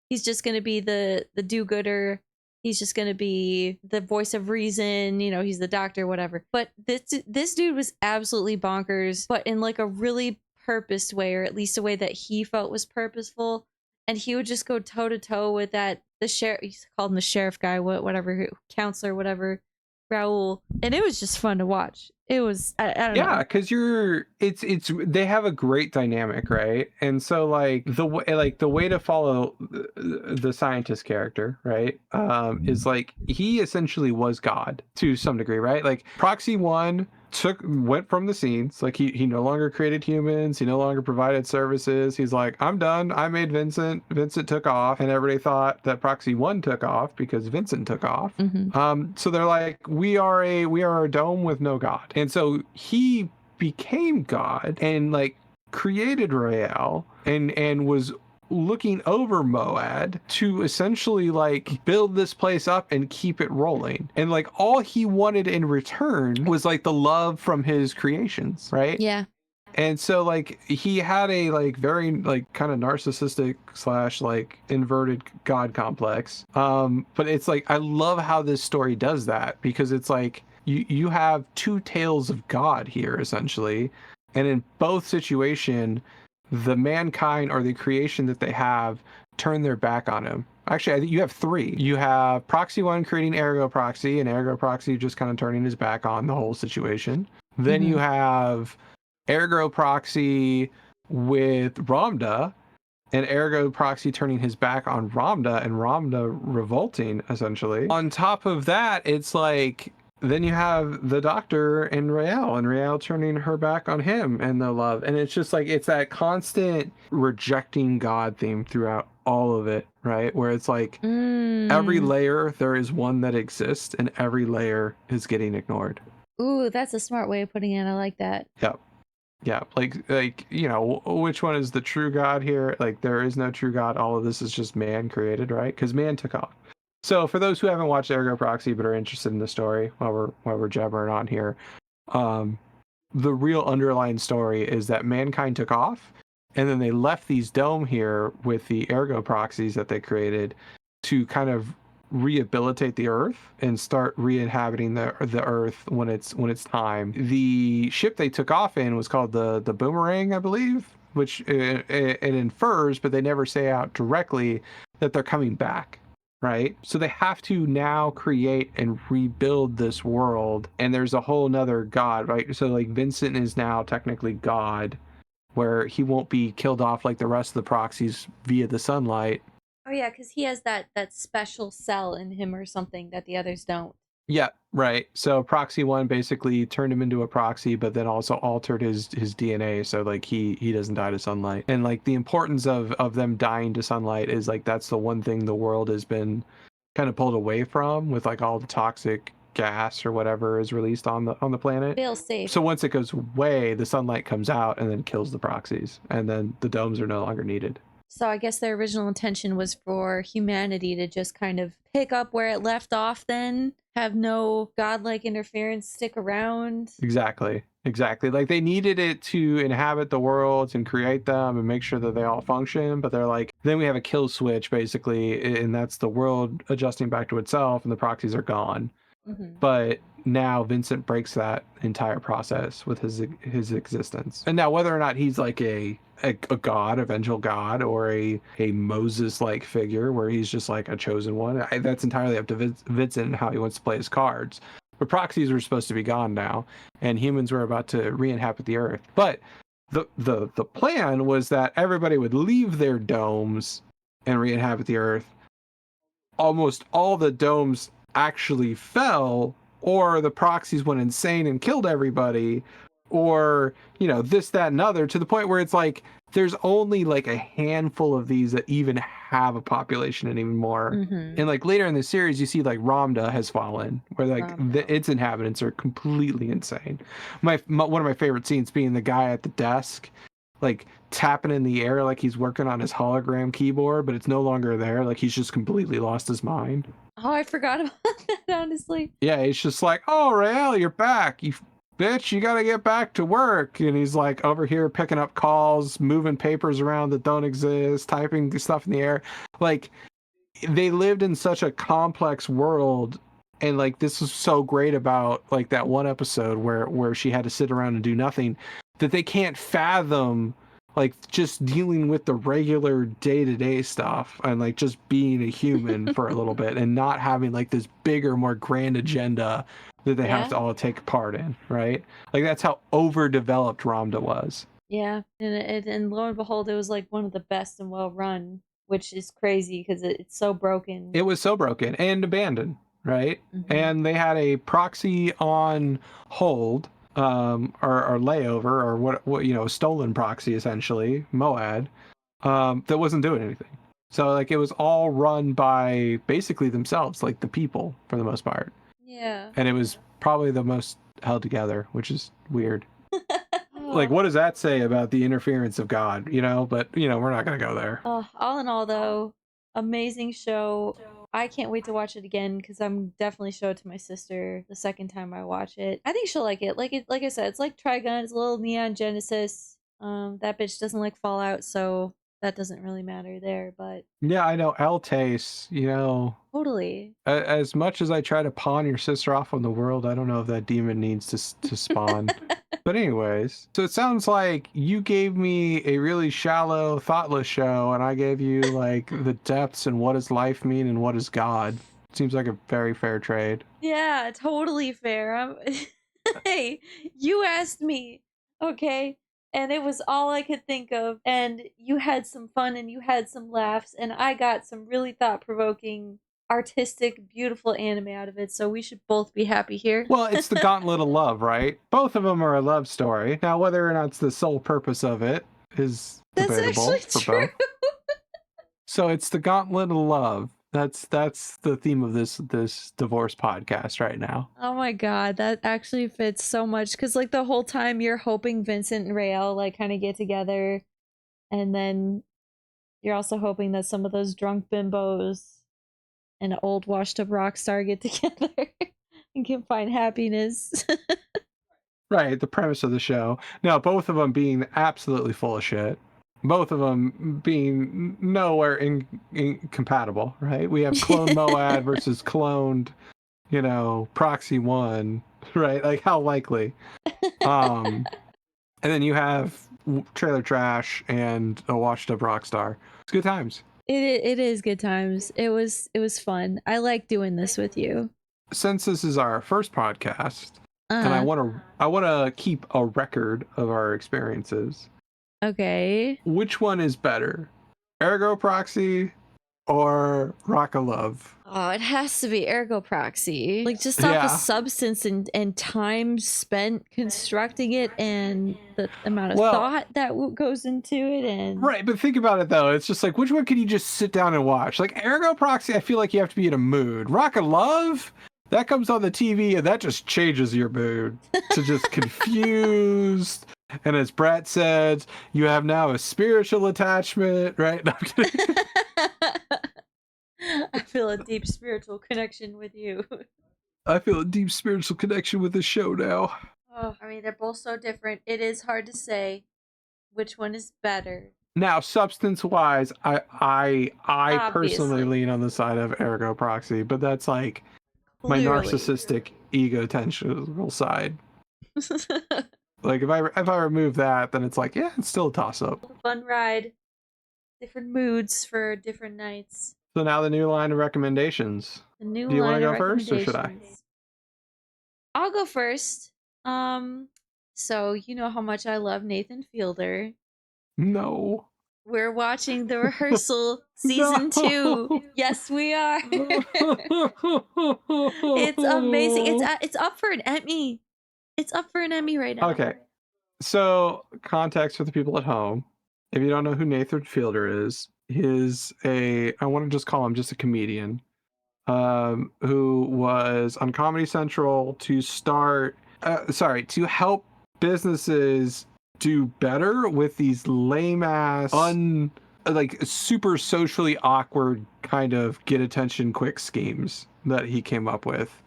he's just gonna be the do-gooder. He's just gonna be the voice of reason, you know, he's the doctor, whatever. But this dude was absolutely bonkers, but in like a really purposed way, or at least a way that he felt was purposeful. And he would just go toe to toe with the sheriff. He called him the sheriff guy, whatever, counselor, whatever, Raul. And it was just fun to watch. It was, I don't know. Yeah, because they have a great dynamic, right? And so like the way to follow the scientist character, right, is like he essentially was God to some degree, right? Like Proxy One went from the scenes, like he no longer created humans, he no longer provided services. He's like, I'm done, I made Vincent took off, and everybody thought that Proxy One took off because Vincent took off. So they're like, we are a dome with no God. And so he became God and like created Rael and was looking over Moad to essentially like build this place up and keep it rolling. And like all he wanted in return was like the love from his creations, right? Yeah. And so like he had a like very like kind of narcissistic slash like inverted God complex. But it's like I love how this story does that, because it's like you have two tales of God here essentially, and in both situation the mankind or the creation that they have turn their back on him. Actually, I think you have three. You have Proxy One creating Ergo Proxy, and Ergo Proxy just kind of turning his back on the whole situation. Then you have Ergo Proxy with Ramda, and Ergo Proxy turning his back on Ramda, and Ramda revolting essentially. On top of that, it's like then you have the doctor and Rael turning her back on him and the love. And it's just like it's that constant rejecting God theme throughout all of it, right? Where it's like every layer there is one that exists, and every layer is getting ignored. Ooh, that's a smart way of putting it. I like that. Yep. Yeah, like you know, which one is the true God here? Like, there is no true God. All of this is just man created, right? Because man took off. So for those who haven't watched Ergo Proxy but are interested in the story, while we're jabbering on here, the real underlying story is that mankind took off, and then they left these dome here with the Ergo proxies that they created to kind of rehabilitate the Earth and start re-inhabiting the Earth when it's time. The ship they took off in was called the Boomerang, I believe, which it infers, but they never say out directly, that they're coming back. Right? So they have to now create and rebuild this world, and there's a whole nother God, right? So like Vincent is now technically God, where he won't be killed off like the rest of the proxies via the sunlight. Oh yeah, because he has that special cell in him or something that the others don't. Yeah, right. So Proxy 1 basically turned him into a proxy, but then also altered his DNA, so like he doesn't die to sunlight. And like the importance of them dying to sunlight is like that's the one thing the world has been kind of pulled away from, with like all the toxic gas or whatever is released on the planet. Feel safe. So once it goes away, the sunlight comes out and then kills the proxies, and then the domes are no longer needed. So I guess their original intention was for humanity to just kind of pick up where it left off, then have no godlike interference, stick around. Exactly. Like they needed it to inhabit the worlds and create them and make sure that they all function, but they're like, then we have a kill switch basically, and that's the world adjusting back to itself and the proxies are gone. Mm-hmm. But now Vincent breaks that entire process with his existence. And now whether or not he's like a god, a vengeful god, or a Moses-like figure where he's just like a chosen one, that's entirely up to Vincent and how he wants to play his cards. But proxies were supposed to be gone now, and humans were about to re-inhabit the Earth. But the plan was that everybody would leave their domes and re-inhabit the Earth. Almost all the domes actually fell, or the proxies went insane and killed everybody, or you know, this, that, and other, to the point where it's like there's only like a handful of these that even have a population anymore. Mm-hmm. And like later in the series you see like Ramda has fallen, where like its inhabitants are completely insane. My one of my favorite scenes being the guy at the desk like tapping in the air like he's working on his hologram keyboard, but it's no longer there, like he's just completely lost his mind. Oh, I forgot about that, honestly. Yeah, it's just like, oh, Rael, you're back. You bitch, you got to get back to work. And he's like over here picking up calls, moving papers around that don't exist, typing stuff in the air. Like, they lived in such a complex world. And like, this was so great about like that one episode where she had to sit around and do nothing, that they can't fathom like just dealing with the regular day-to-day stuff and like just being a human for a little bit and not having like this bigger, more grand agenda that they have to all take part in, right? Like that's how overdeveloped Ramda was. Yeah, and lo and behold, it was like one of the best and well run, which is crazy because it's so broken. It was so broken and abandoned, right? Mm-hmm. And they had a proxy on hold, or layover, or what you know, stolen proxy essentially, Moad, that wasn't doing anything. So like it was all run by basically themselves, like the people for the most part. Yeah. And it was probably the most held together, which is weird. Like, what does that say about the interference of God, you know? But, you know, we're not going to go there. All in all, though, amazing show. I can't wait to watch it again because I'm definitely show it to my sister the second time I watch it. I think she'll like it. Like I said, it's like Trigun. It's a little Neon Genesis. That bitch doesn't like Fallout, so that doesn't really matter there. But yeah, I know Eltace, you know. Totally. As much as I try to pawn your sister off on the world, I don't know if that demon needs to spawn. But anyways, so it sounds like you gave me a really shallow, thoughtless show, and I gave you like the depths and what does life mean and what is God. Seems like a very fair trade. Yeah, totally fair. Hey, you asked me, okay? And it was all I could think of. And you had some fun and you had some laughs, and I got some really thought-provoking, artistic, beautiful anime out of it, so we should both be happy here. Well, it's the Gauntlet of Love, right? Both of them are a love story. Now, whether or not it's the sole purpose of it is That's debatable actually for true. both. So it's the Gauntlet of Love. That's the theme of this divorce podcast right now. Oh my god, that actually fits so much because like the whole time you're hoping Vincent and Rael like kind of get together, and then you're also hoping that some of those drunk bimbos and an old washed up rock star get together and can find happiness. Right, the premise of the show. Now, both of them being absolutely full of shit. Both of them being nowhere incompatible, right? We have clone Moad versus cloned, Proxy One, right? Like, how likely? And then you have trailer trash and a washed up rock star. It's good times. It is good times. It was fun. I like doing this with you. Since this is our first podcast, and I want to keep a record of our experiences. Okay. Which one is better, Ergo Proxy or Rock of Love? Oh, it has to be Ergo Proxy. Like just off of substance and time spent constructing it and the amount of thought that goes into it. And right, but think about it though. It's just like, which one can you just sit down and watch? Like Ergo Proxy, I feel like you have to be in a mood. Rock of Love, that comes on the TV and that just changes your mood to just confused. And as Brett said, you have now a spiritual attachment, right? No, I'm kidding. I feel a deep spiritual connection with you. I feel a deep spiritual connection with this show now. Oh, I mean, they're both so different. It is hard to say which one is better. Now, substance-wise, I personally Obviously. lean on the side of Ergo Proxy, but that's like my narcissistic, egotentional side. Like if I remove that, then it's like, yeah, it's still a toss-up. Fun ride, different moods for different nights. So now the new line of recommendations. The new Do you want line to of go first, or should I? recommendations. I'll go first. So you know how much I love Nathan Fielder. No. We're watching The Rehearsal season 2. Yes, we are. It's amazing. It's up for an Emmy. It's up for an Emmy right now. Okay. So, context for the people at home. If you don't know who Nathan Fielder is, I want to just call him just a comedian, who was on Comedy Central to help businesses do better with these lame ass, super socially awkward kind of get attention quick schemes that he came up with.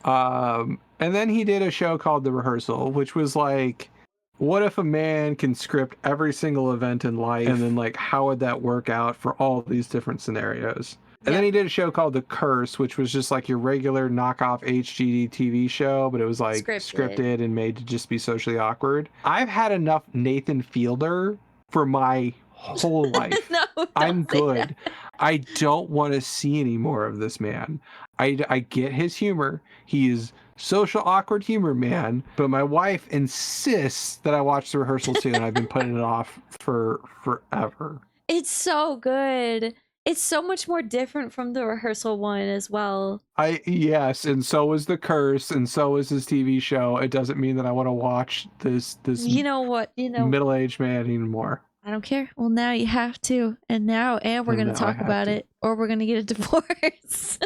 And then he did a show called The Rehearsal, which was like, what if a man can script every single event in life, and then like how would that work out for all these different scenarios? And then he did a show called The Curse, which was just like your regular knockoff HGD TV show, but it was like scripted and made to just be socially awkward. I've had enough Nathan Fielder for my whole life. No, I'm good. I don't want to see any more of this man. I get his humor. He is social awkward humor man, but my wife insists that I watch The Rehearsal too, and I've been putting it off for forever. It's so good. It's so much more different from The Rehearsal one as well. Yes, and so is The Curse, and so is his TV show. It doesn't mean that I want to watch this middle-aged man anymore. I don't care. Well, now you have to, and we're going to talk about it, or we're going to get a divorce.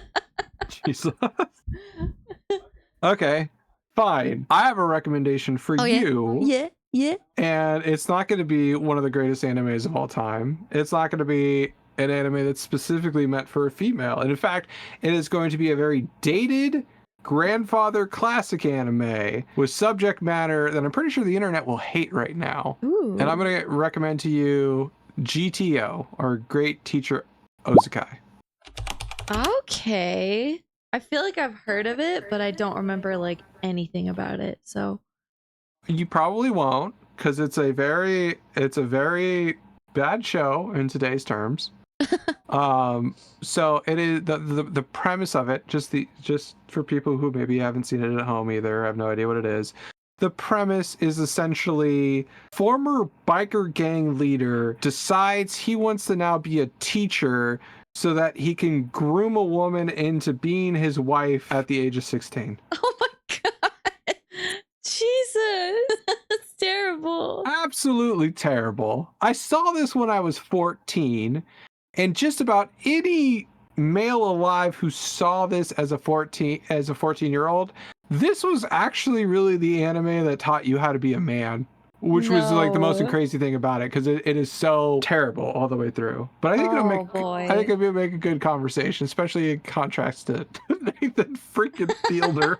Jesus. Okay, fine. I have a recommendation for you. Yeah. And it's not going to be one of the greatest animes of all time. It's not going to be an anime that's specifically meant for a female. And in fact, it is going to be a very dated grandfather classic anime with subject matter that I'm pretty sure the internet will hate right now. Ooh. And I'm going to recommend to you GTO, or Great Teacher Ozukai. Okay. I feel like I've heard of it, but I don't remember like anything about it. So you probably won't, because it's a very bad show in today's terms. So it is the premise of it, just for people who maybe haven't seen it at home either, have no idea what it is. The premise is essentially former biker gang leader decides he wants to now be a teacher so that he can groom a woman into being his wife at the age of 16. Oh my god. Jesus. That's terrible. Absolutely terrible. I saw this when I was 14. And just about any male alive who saw this as a 14-year-old, this was actually really the anime that taught you how to be a man, which was like the most No. crazy thing about it, because it is so terrible all the way through. But I think boy. I think it'll make a good conversation, especially in contrast to Nathan freaking Fielder.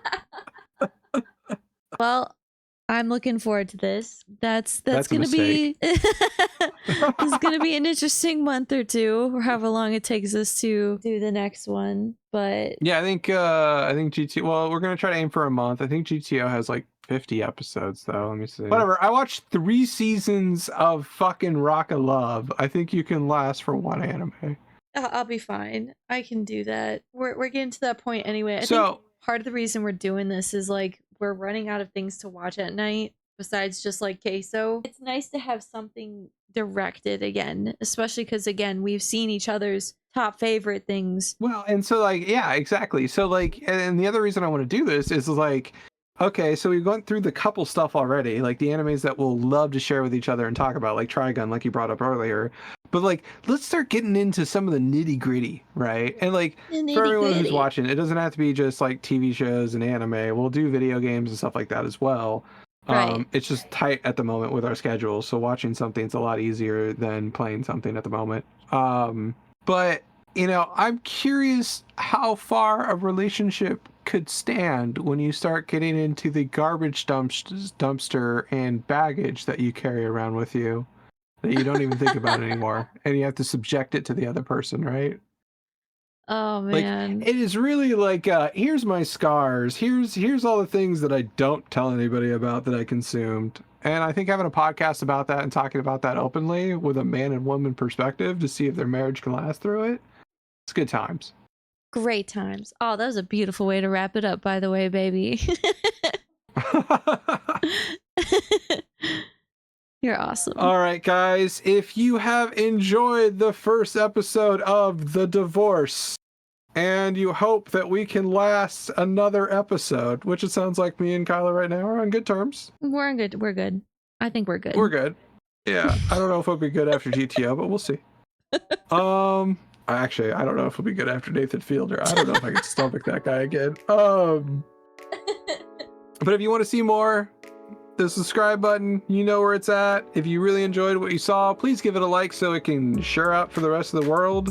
Well, I'm looking forward to this. That's That's a gonna be mistake. it's gonna be an interesting month or two, or however long it takes us to do the next one. But Yeah, I think GTO. Well, we're gonna try to aim for a month. I think GTO has like 50 episodes, though. Let me see. Whatever. I watched 3 seasons of fucking Rock of Love. I think you can last for one anime. I'll be fine. I can do that. We're getting to that point anyway. I So think part of the reason we're doing this is like we're running out of things to watch at night besides just like queso. It's nice to have something directed again, especially because again we've seen each other's top favorite things. well, and so like yeah, exactly. So like, and the other reason I want to do this is like, okay, so we've gone through the couple stuff already, like the animes that we'll love to share with each other and talk about, like Trigun, like you brought up earlier. But like, let's start getting into some of the nitty gritty, right? And like, for everyone who's watching, it doesn't have to be just like TV shows and anime. We'll do video games and stuff like that as well. Right. It's just tight at the moment with our schedule, so watching something's a lot easier than playing something at the moment. But you know, I'm curious how far a relationship could stand when you start getting into the garbage dumpster and baggage that you carry around with you that you don't even think about anymore, and you have to subject it to the other person, right? Oh Like, man. it is really like, here's my scars, here's all the things that I don't tell anybody about that I consumed. And I think having a podcast about that and talking about that openly with a man and woman perspective to see if their marriage can last through it, it's good times. Great times. Oh, that was a beautiful way to wrap it up, by the way, baby. You're awesome. All right, guys, if you have enjoyed the first episode of The Divorce and you hope that we can last another episode, which it sounds like me and Kyla right now are on good terms. We're good. We're good. I think we're good. We're good. Yeah, I don't know if it'll be good after GTO, but we'll see. Actually, I don't know if it'll be good after Nathan Fielder. I don't know if I can stomach that guy again. But if you want to see more, the subscribe button, you know where it's at. If you really enjoyed what you saw, please give it a like so it can share out for the rest of the world.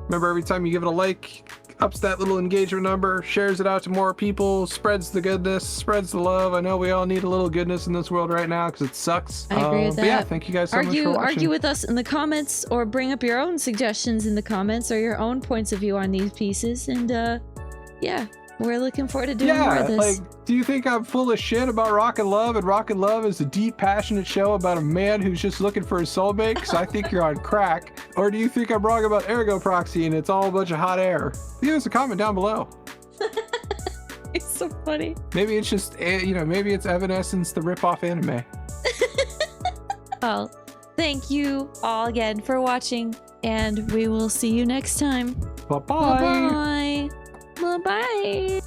Remember, every time you give it a like, ups that little engagement number, shares it out to more people, spreads the goodness, spreads the love. I know we all need a little goodness in this world right now because it sucks. I agree with that. But yeah, thank you guys so much for watching. Argue with us in the comments, or bring up your own suggestions in the comments, or your own points of view on these pieces. And yeah, we're looking forward to doing more of this. Like, do you think I'm full of shit about Rock and Love? And Rock and Love is a deep, passionate show about a man who's just looking for his soulmate? Because I think you're on crack. Or do you think I'm wrong about Ergo Proxy and it's all a bunch of hot air? Leave us a comment down below. It's so funny. Maybe it's just, maybe it's Evanescence, the rip-off anime. Well, thank you all again for watching, and we will see you next time. Bye-bye. Bye-bye. Bye-bye.